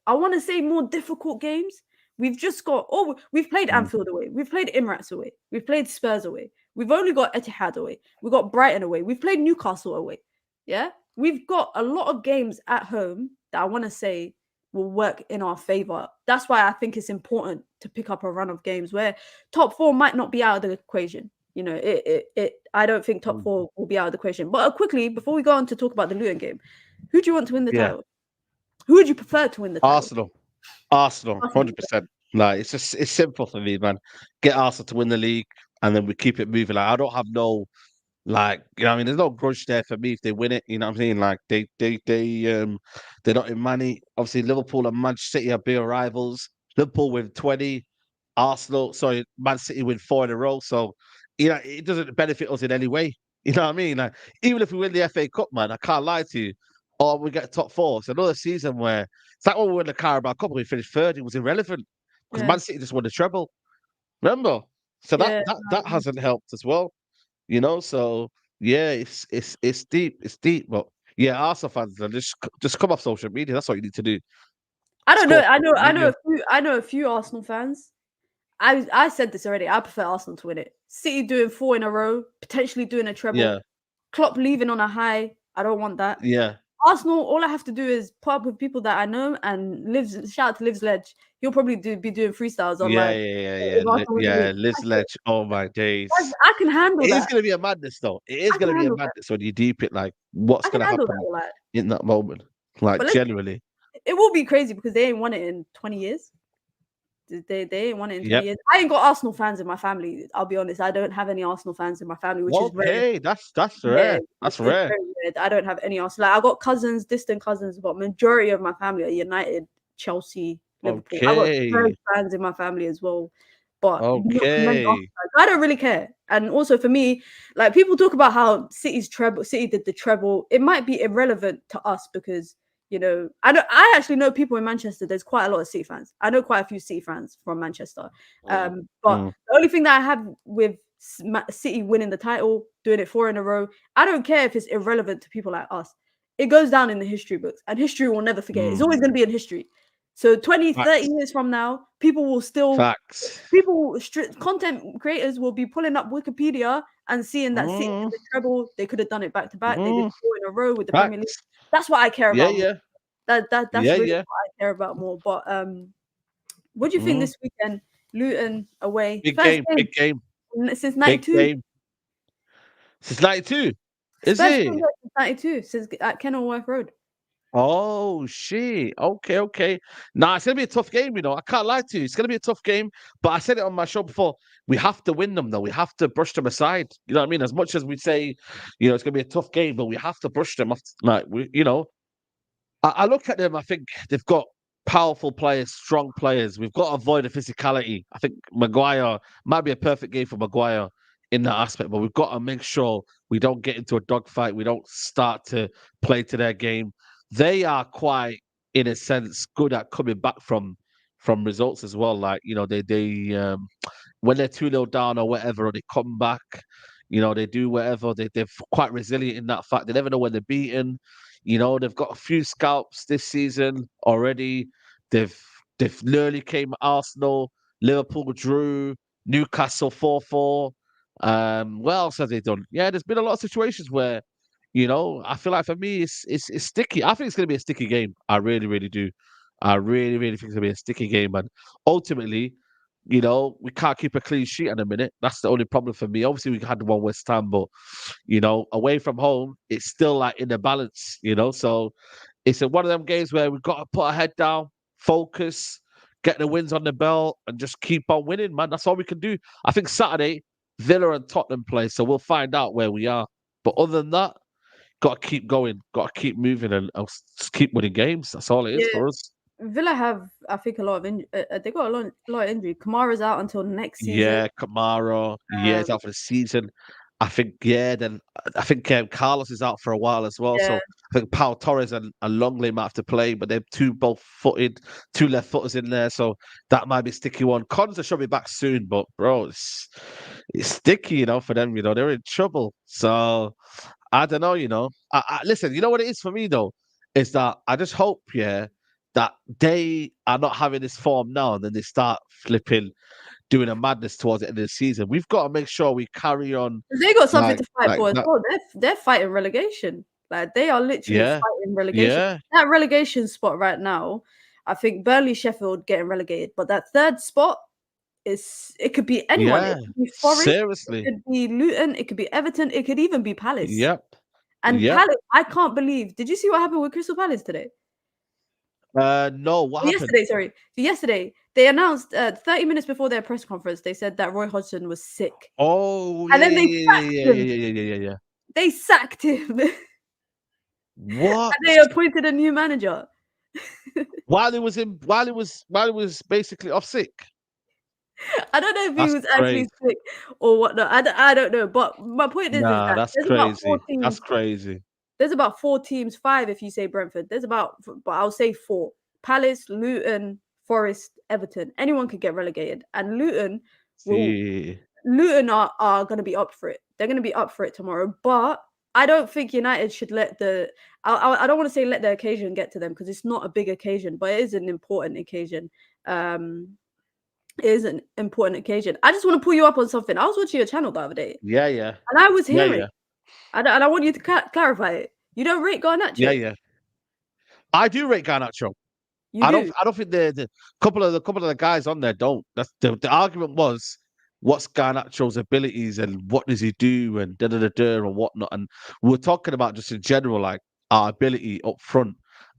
I want to say more difficult games. We've played mm, Anfield away, we've played Emirates away, we've played Spurs away, we've only got Etihad away, we've got Brighton away, we've played Newcastle away. Yeah, we've got a lot of games at home that I want to say will work in our favor. That's why I think it's important to pick up a run of games where top 4 might not be out of the equation. I don't think top mm. 4 will be out of the equation. But quickly, before we go on to talk about the Luton game, who do you want to win the Yeah. title? Who would you prefer to win the title? Arsenal, Arsenal, Arsenal. 100%. Like it's simple for me, man. Get Arsenal to win the league, and then we keep it moving. Like I don't have no Like, I mean, there's no grudge there for me if they win it. You know what I'm saying? Like, they're not in money. Obviously, Liverpool and Manchester City are big rivals. Liverpool win 20, Man City win 4 in a row. So, it doesn't benefit us in any way. You know what I mean? Like, even if we win the FA Cup, man, I can't lie to you. Or we get top 4. It's another season where it's like when we won the Carabao Cup, we finished third. It was irrelevant because Yeah, Man City just won the treble. Remember? So that yeah. that that hasn't helped as well. So yeah, it's deep, but yeah, Arsenal fans, just come off social media. That's what you need to do. I don't know. Score I know. social I know media. a few. I know a few Arsenal fans. I said this already. I prefer Arsenal to win it. City doing 4 in a row, potentially doing a treble. Yeah, Klopp leaving on a high. I don't want that. yeah, Arsenal, all I have to do is put up with people that I know and shout out to Liv's Ledge. He'll probably be doing freestyles yeah, online. yeah, yeah, yeah, If Arsenal win the league. Liz Ledge. Oh my days. I can handle It is that. gonna be a madness, though. It is I can gonna be a handle that. madness when you deep it. Like, what's I can gonna handle that. happen All right. in that moment? Like, But generally. it will be crazy because they ain't won it in 20 years. They ain't won it in 20 Yep. years. I ain't got Arsenal fans in my family. I'll be honest. I don't have any Arsenal fans in my family, which is rare. Okay, that's Yeah, rare. That's it's rare. very weird. I don't have any Arsenal. Like, I got cousins, distant cousins, but majority of my family are United, Chelsea, Liverpool. I got Okay, Spurs fans in my family as well, but not many Arsenal okay. fans. I don't really care. And also for me, like people talk about how City did the treble. It might be irrelevant to us because I actually know people in Manchester. There's quite a lot of City fans. I know quite a few City fans from Manchester. Mm, But mm. the only thing that I have with City winning the title, doing it 4 in a row, I don't care if it's irrelevant to people like us. it goes down in the history books, and history will never forget it. It's always going to be in history. So 20, 30 years from now, people will still content creators will be pulling up Wikipedia and seeing that City did the treble. They could have done it back to back. They did 4 in a row with the Premier League. That's what I care about. More. That's really what I care about more. But what do you think this weekend? Luton away. Big game. Since 92. Since 92. Is Since it? 92, since at Kenilworth Road. Oh shit. Okay. Nah, it's gonna be a tough game, I can't lie to you. It's gonna be a tough game. But I said it on my show before. We have to win them though. We have to brush them aside. You know what I mean? As much as we say, it's gonna be a tough game, but we have to brush them off. I look at them, I think they've got powerful players, strong players. We've got to avoid the physicality. I think Maguire might be a perfect game for Maguire in that aspect, but we've got to make sure we don't get into a dogfight. We don't start to play to their game. They are quite, in a sense, good at coming back from results as well. Like, they when they're 2-0 down or whatever, or they come back, they do whatever. They're quite resilient in that fact. They never know when they're beaten. They've got a few scalps this season already. They've nearly came at Arsenal, Liverpool drew, Newcastle 4-4. What else have they done? Yeah, there's been a lot of situations where, I feel like for me it's sticky. I think it's gonna be a sticky game. I really, really do. I really, really think it's gonna be a sticky game. And ultimately, we can't keep a clean sheet in a minute. That's the only problem for me. Obviously, we had one West Ham, but away from home, it's still like in the balance, So it's one of them games where we've got to put our head down, focus, get the wins on the belt, and just keep on winning, man. That's all we can do. I think Saturday, Villa and Tottenham play, so we'll find out where we are. But other than that, got to keep going, got to keep moving, and just keep winning games. That's all it is for us. Villa have, I think, a lot of they got a lot of injury. Kamara's out until next season. Yeah, Kamara. He's out for the season. I think. Then I think Carlos is out for a while as well. So I think Pau Torres and Longley might have to play, but they're two left footers in there. So that might be a sticky one. Conza should be back soon, but bro, it's sticky, for them. They're in trouble. So I don't know. Listen, you know what it is for me though, is that I just hope, that they are not having this form now, and then they start flipping, doing a madness towards the end of the season. We've got to make sure we carry on. They got something to fight for as well. They're fighting relegation. Like they are literally fighting relegation. Yeah. That relegation spot right now, I think Burnley, Sheffield getting relegated, but that third spot it could be anyone. Yeah. It could be Forest, Seriously. it could be Luton, it could be Everton, it could even be Palace. Yep. And Palace, I can't believe. Did you see what happened with Crystal Palace today? No, what happened? Yesterday, they announced 30 minutes before their press conference, they said that Roy Hodgson was sick. Oh, and then they sacked him. Yeah. They sacked him. What? And they appointed a new manager. while he was basically off sick. I don't know if he was actually sick or whatnot. I don't know. But my point is that that's crazy. That's crazy. There's about 4 teams, 5 if you say Brentford. But I'll say 4. Palace, Luton, Forest, Everton. Anyone could get relegated. And Luton are going to be up for it. They're going to be up for it tomorrow. But I don't think United should let I don't want to say let the occasion get to them, because it's not a big occasion, but it is an important occasion. It is an important occasion. I just want to pull you up on something. I was watching your channel the other day. Yeah. And I was hearing. Yeah. And I want you to clarify it. You don't rate Garnacho? Yeah. I do rate Garnacho. I don't think the couple of the guys on there don't. That's the argument was, what's Garnacho's abilities and what does he do and and whatnot. And we're talking about just in general, like our ability up front.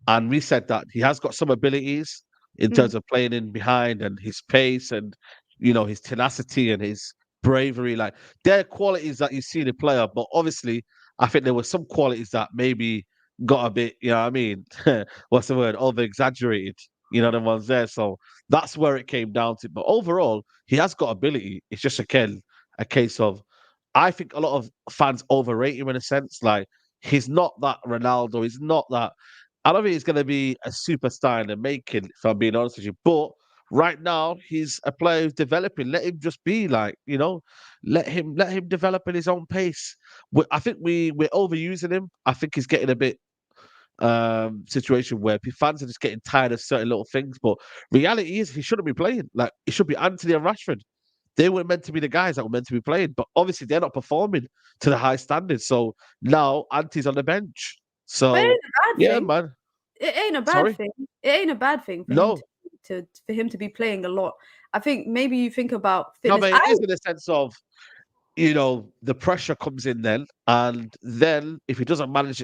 And we said that he has got some abilities in terms of playing in behind and his pace and his tenacity and his bravery. Like they're qualities that you see in a player, but obviously I think there were some qualities that maybe got a bit, what's the word, over exaggerated, the ones there. So that's where it came down to. But overall, he has got ability. It's just a case of, I think a lot of fans overrate him in a sense. Like he's not that Ronaldo. He's not that. I don't think he's going to be a superstar in the making, if I'm being honest with you. But right now, he's a player who's developing. Let him just be let him develop at his own pace. I think we're overusing him. I think he's getting a bit situation where fans are just getting tired of certain little things. But reality is he shouldn't be playing. Like it should be Anthony and Rashford. They were meant to be the guys that were meant to be playing, but obviously they're not performing to the high standards. So now Anti's on the bench. But it So ain't a bad yeah, thing. man. It ain't a bad Sorry? thing. It ain't a bad thing for him No. to be playing a lot. I think maybe you think about No, fitness. but it is in the sense of, the pressure comes in then, and then if he doesn't manage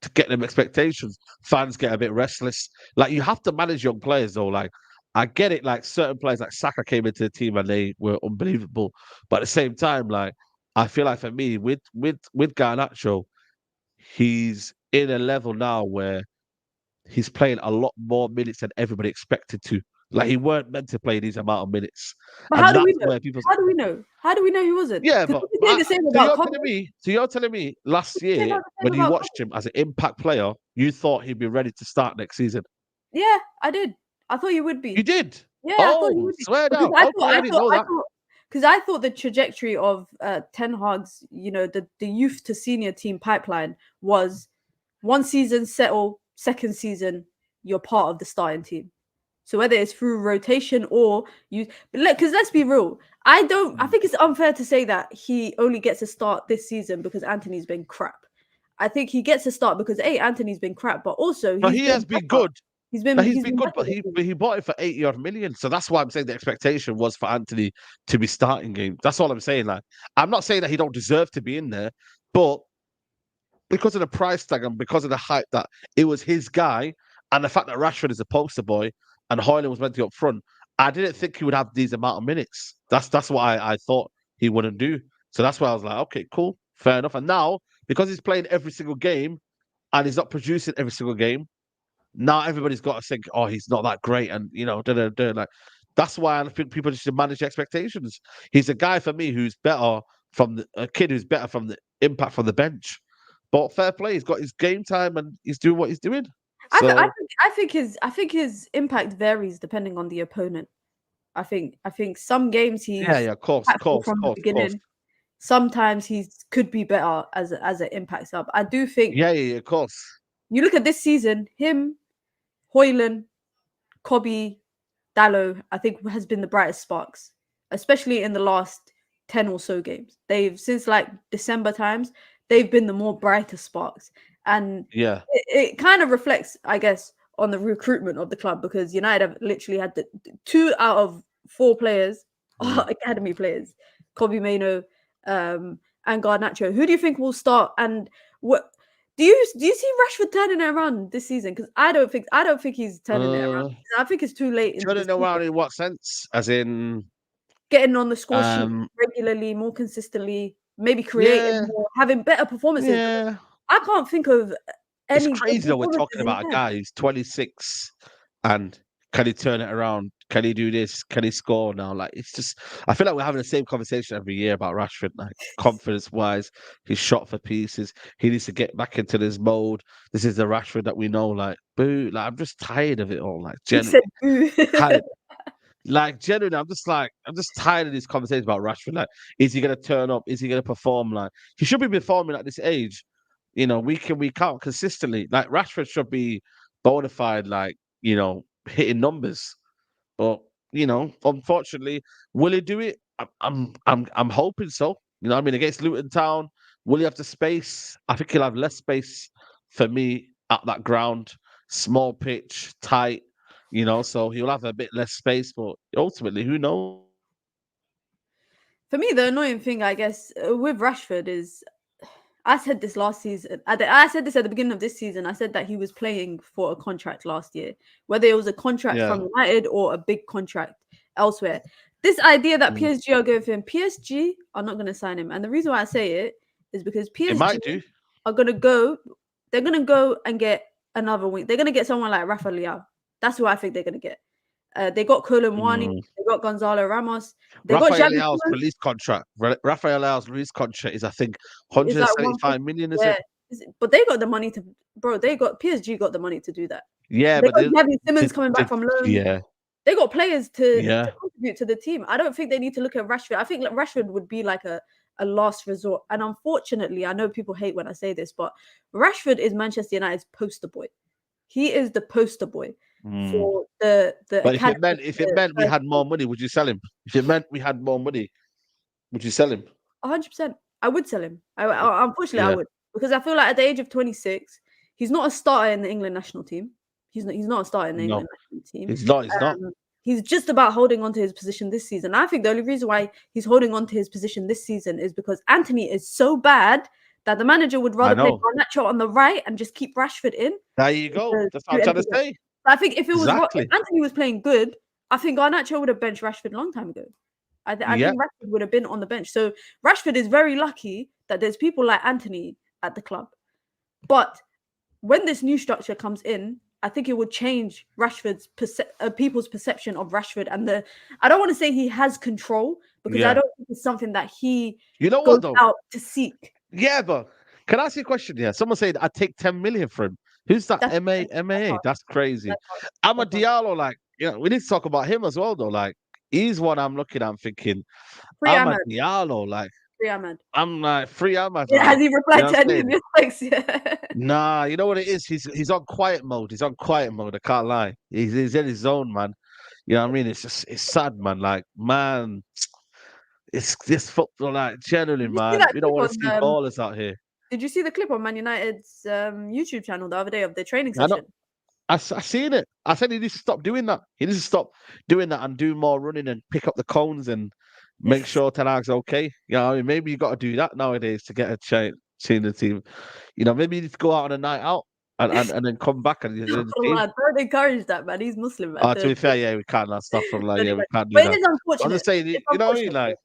to get them expectations, fans get a bit restless. Like you have to manage young players though. Like I get it, like certain players like Saka came into the team and they were unbelievable. But at the same time, like I feel like for me, with Garnacho, he's in a level now where he's playing a lot more minutes than everybody expected to. Like he weren't meant to play these amount of minutes. But how And do we that's know? where people How do we know? How do we know he wasn't? yeah, Because but we say the same so about you're Kobe. telling me last We say year the same when you about watched him as an impact player, you thought he'd be ready to start next season. Yeah, I did. I thought you would be. You did? Yeah, I thought you Oh, would be. swear Because down. Okay, I didn't know that. because I thought the trajectory of Ten Hag's, the youth to senior team pipeline was one season settle, second season you're part of the starting team. So whether it's through rotation or because let's be real, I think it's unfair to say that he only gets a start this season because Anthony's been crap. I think he gets a start because Anthony's been crap, but also No, he has been good. He's No, been he's been good, better but this season. he bought it for 80-odd million. So that's why I'm saying the expectation was for Anthony to be starting games. That's all I'm saying. Like, I'm not saying that he don't deserve to be in there, but because of the price tag and because of the hype that it was his guy, and the fact that Rashford is a poster boy and Hoyland was meant to be up front, I didn't think he would have these amount of minutes. That's what I thought he wouldn't do. So that's why I was like, okay, cool, fair enough. And now, because he's playing every single game and he's not producing every single game, now everybody's got to think, oh, he's not that great, and like that's why I think people just should manage expectations. He's a guy for me who's better a kid who's better from the impact from the bench. But fair play, he's got his game time and he's doing what he's doing. So I think his impact varies depending on the opponent. I think some games he's yeah, of course, from the beginning. Sometimes he could be better as an impact sub. I do think. Yeah, of course. You look at this season, him, Hoyland, Kobe, Dallo, I think has been the brightest sparks, especially in the last 10 or so games. Since like December times, they've been the more brighter sparks. And yeah, it kind of reflects, I guess, on the recruitment of the club because United have literally had 2 out of 4 players are academy players, Kobe Mainoo and Garnacho. Who do you think will start? And what do you see Rashford turning it around this season? Because I don't think he's turning it around. I think it's too late. Turning around in what sense? As in getting on the score sheet regularly, more consistently, maybe creating more, having better performances. Yeah. I can't think of any. It's crazy though. We're talking about a guy who's 26 and can he turn it around? Can he do this? Can he score now? Like it's just, I feel like we're having the same conversation every year about Rashford. Like confidence wise, he's shot for pieces. He needs to get back into this mode. This is the Rashford that we know. Like boo. Like I'm just tired of it all. Like genuinely tired. Like genuinely, I'm just tired of these conversations about Rashford. Like, is he gonna turn up? Is he gonna perform? Like he should be performing at this age. Week in, week out consistently. Like Rashford should be bona fide, like, hitting numbers. But, unfortunately, will he do it? I'm hoping so. Against Luton Town, will he have the space? I think he'll have less space for me at that ground. Small pitch, tight, so he'll have a bit less space, but ultimately, who knows? For me, the annoying thing, I guess, with Rashford is I said this last season. I said this at the beginning of this season. I said that he was playing for a contract last year, whether it was a contract from United or a big contract elsewhere. This idea that PSG are going for him, PSG are not going to sign him. And the reason why I say it is because PSG are going to go, they're going to go and get another wing. They're going to get someone like Rafa Leao. That's who I think they're going to get. They got Colomwani, they got Gonzalo Ramos, they got Leao's release contract. Rafael Leao's release contract is, I think, 175 million, is it? But they got the money to, PSG got the money to do that. Yeah, they got Gavin Simmons coming back from loan. Yeah. They got players to contribute to the team. I don't think they need to look at Rashford. I think Rashford would be like a a last resort. And unfortunately, I know people hate when I say this, but Rashford is Manchester United's poster boy. He is the poster boy for the But academy. if it meant we had more money, would you sell him? If it meant we had more money, would you sell him? 100%. I would sell him. Unfortunately, I Yeah. would, because I feel like at the age of 26, he's not a starter in the England national team. He's not a starter in the England national team. He's not. He's not. He's just about holding on to his position this season. I think the only reason why he's holding on to his position this season is because Anthony is so bad that the manager would rather play Garnacho on the right and just keep Rashford in. There you go. That's what I'm trying to say. I think if it was Exactly. if Anthony was playing good, I think Garnacho would have benched Rashford a long time ago. I think Rashford would have been on the bench. So Rashford is very lucky that there's people like Anthony at the club. But when this new structure comes in, I think it would change Rashford's people's perception of Rashford, and I don't want to say he has control, because I don't think it's something that he goes out to seek. Yeah, but can I ask you a question? Yeah, someone said I'd take 10 million for him. Who's that? MAA? That's crazy. Amad Diallo, like, we need to talk about him as well, though. Like, he's one I'm looking at. I'm thinking, Amad Diallo, like, Free Ahmad. I'm like, free Ahmad. Yeah, has he replied to any of your likes? Yeah. Nah, you know what it is? He's on quiet mode. He's on quiet mode. I can't lie. He's in his zone, man. You know what I mean? It's sad, man. Like, man, it's this football, like, generally, man. We don't want to see ballers out here. Did you see the clip on Man United's YouTube channel the other day of the training session? I seen it. I said he needs to stop doing that. He needs to stop doing that and do more running and pick up the cones and make sure Ten Hag's okay. I mean, maybe you got to do that nowadays to get a change in the team. Maybe you need to go out on a night out and then come back and don't encourage that, man. He's Muslim, man. To be fair, we can't. That stuff from like, we can't do but that. It is unfortunate. I'm just saying, you know what I mean? Like,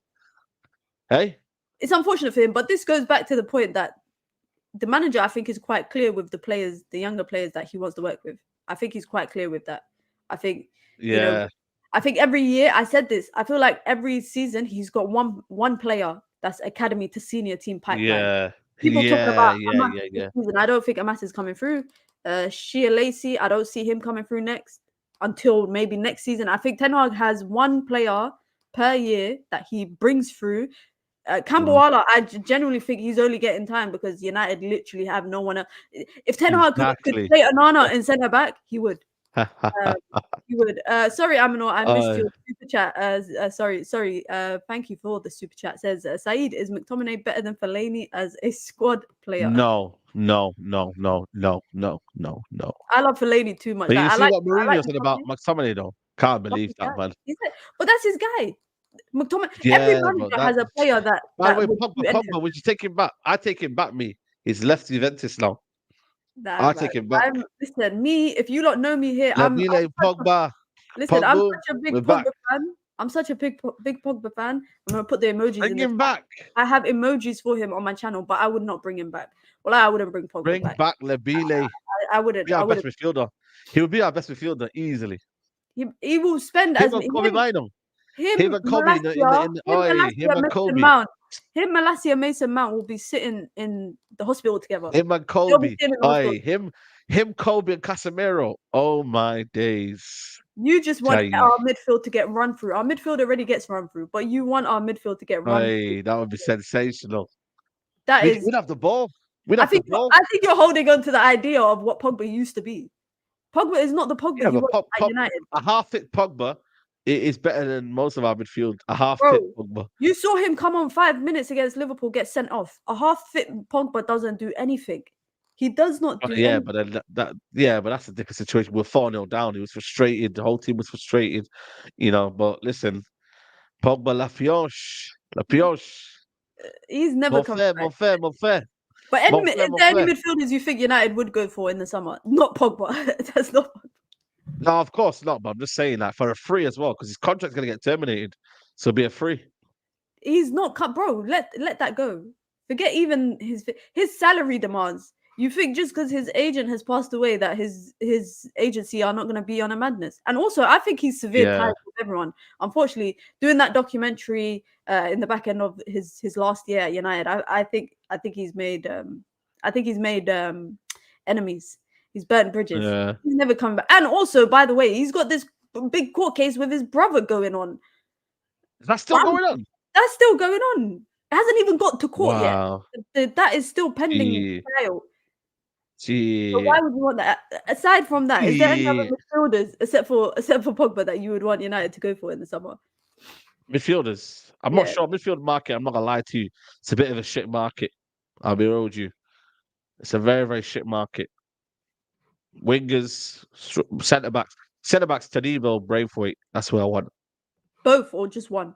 hey, it's unfortunate for him, but this goes back to the point that the manager, I think, is quite clear with the players, the younger players that he wants to work with. I think he's quite clear with that. I think, I think every year, I said this, I feel like every season he's got one player that's academy to senior team pipeline. Yeah. People talking about season. I don't think Amas is coming through. Shia Lacey, I don't see him coming through until maybe next season. I think Ten Hag has one player per year that he brings through. Kambawala, I genuinely think he's only getting time because United literally have no one else. If Ten Hag could play Onana in centre back, he would. He would. Sorry, Aminor, I missed your super chat. Sorry. Thank you for the super chat. Says Saeed, is McTominay better than Fellaini as a squad player? No. I love Fellaini too much. But you see what Mourinho said about McTominay, though. Can't believe that, man. But that's his guy. McTominay. Every manager has a player that. By the way, Pogba, would you take him back? I take him back. He's left Juventus now. I'll take him back. Listen, if you lot know me here, I'm Pogba. Listen, I'm such a big Pogba fan. I'm such a big Pogba fan. I'm gonna put the emojis. Bring him back. I have emojis for him on my channel, but I would not bring him back. Well, I wouldn't bring Pogba back. Bring back Lebile. I wouldn't. Be our best midfielder. He would be our best midfielder easily. He will spend him and Kobe. Him, Malacia, Mason Mount will be sitting in the hospital together. Him and Kobe. Him, Kobe, and Casemiro. Oh my days! You just want our midfield to get run through. Our midfield already gets run through, but you want our midfield to get run through. That would be sensational. We'd have the ball. I think you're holding on to the idea of what Pogba used to be. Pogba is not the Pogba you want at United. A half-fit Pogba is better than most of our midfield. A half-fit Pogba. You saw him come on 5 minutes against Liverpool, get sent off. A half-fit Pogba doesn't do anything. He does not do anything. But that's a different situation. We're 4-0 down. He was frustrated. The whole team was frustrated. But listen, Pogba, La Pioche. He's never come back. More fair. But any midfielders you think United would go for in the summer? Not Pogba. That's not Pogba. No, of course not. But I'm just saying that for a free as well, because his contract's going to get terminated. So it'll be a free. He's not cut, bro. Let that go. Forget even his salary demands. You think just because his agent has passed away that his agency are not going to be on a madness? And also, I think he's severe ties with everyone. Unfortunately, doing that documentary in the back end of his last year at United, I think he's made enemies. He's burnt bridges. Yeah. He's never coming back. And also, by the way, he's got this big court case with his brother going on. Is that still going on? That's still going on. It hasn't even got to court Wow. yet. That is still pending trial. So why would you want that? Aside from that, is there any other midfielders except for Pogba that you would want United to go for in the summer? Midfielders. I'm not sure. Midfield market, I'm not gonna lie to you. It's a bit of a shit market. I'll be real with you. It's a very, very shit market. Wingers, centre backs, Tadibo, Braithwaite. That's what I want. Both or just one?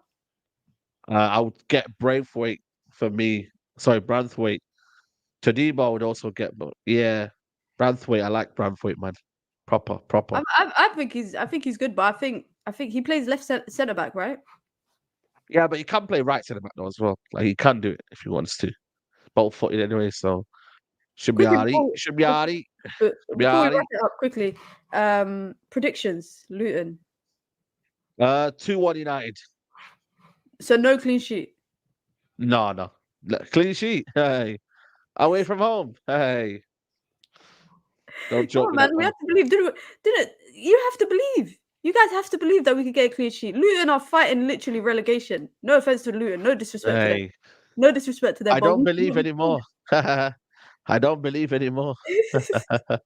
I would get Braithwaite for me. Sorry, Branthwaite. Tadibo would also get, but yeah, Branthwaite. I like Branthwaite, man. Proper. I think he's good, but I think he plays left centre back, right? Yeah, but he can play right centre back though as well. Like he can do it if he wants to. Both footed anyway, so should be alright. Should be alright. Before we wrap it up quickly, predictions, Luton. 2-1 United. So no clean sheet. No. Clean sheet. Hey. Away from home. Hey. Don't joke. Oh man, we have to believe. Didn't you have to believe? You guys have to believe that we could get a clean sheet. Luton are fighting literally relegation. No offense to Luton. No disrespect to them. No disrespect to them. I don't believe anymore. I don't believe anymore. I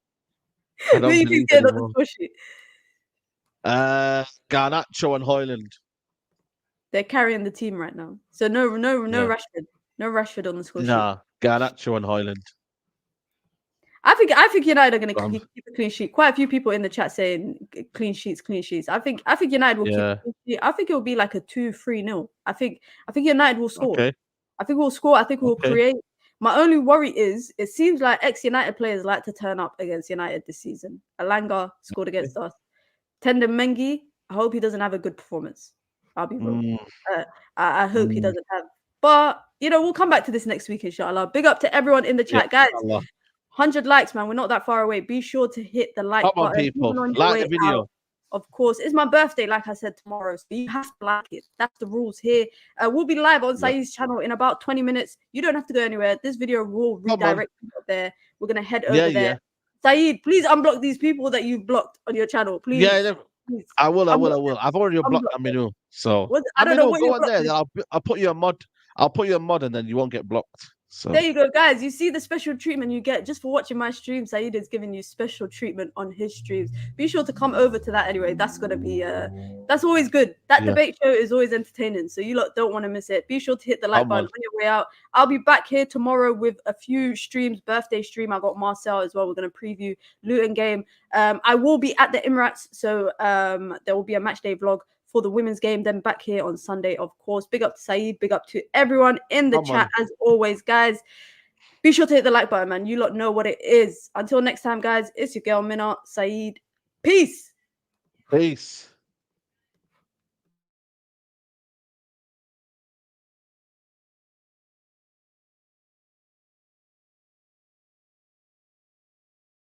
don't believe anymore. Garnacho and Hoyland. They're carrying the team right now. So no Rashford. No Rashford on the score sheet. Nah, Garnacho and Hoyland. I think United are going to keep a clean sheet. Quite a few people in the chat saying clean sheets. I think United will keep a clean sheet. I think it will be like a 2-3-0. I think United will score. Okay. I think we'll score. I think we'll create. My only worry is it seems like ex-United players like to turn up against United this season. Alanga scored against us. Tendon Mengi, I hope he doesn't have a good performance. I'll be real. I hope he doesn't have. But, we'll come back to this next week, inshallah. Big up to everyone in the chat, guys. Inshallah. 100 likes, man. We're not that far away. Be sure to hit the like button. Come on, people. Like the video. Of course. It's my birthday, like I said, tomorrow. So you have to like it. That's the rules here. We'll be live on Saeed's channel in about 20 minutes. You don't have to go anywhere. This video will redirect you up there. We're going to head over there. Saeed, please unblock these people that you've blocked on your channel. Please. Yeah, please. I will. I've already blocked Aminu. So I don't know what go on there. Then I'll put you a mod. I'll put you a mod and then you won't get blocked. So there you go, guys. You see the special treatment you get just for watching my stream. Saeed is giving you special treatment on his streams. Be sure to come over to that anyway. That's gonna be that's always good. That debate show is always entertaining. So you lot don't want to miss it. Be sure to hit the like button on your way out. I'll be back here tomorrow with a few streams. Birthday stream. I got Marcel as well. We're gonna preview Luton game. I will be at the Emirates, so there will be a match day vlog for the women's game, then back here on Sunday, of course. Big up to Saeed, big up to everyone in the chat, as always, guys. Be sure to hit the like button, man. You lot know what it is. Until next time, guys, it's your girl, Mina, Saeed. Peace. Peace.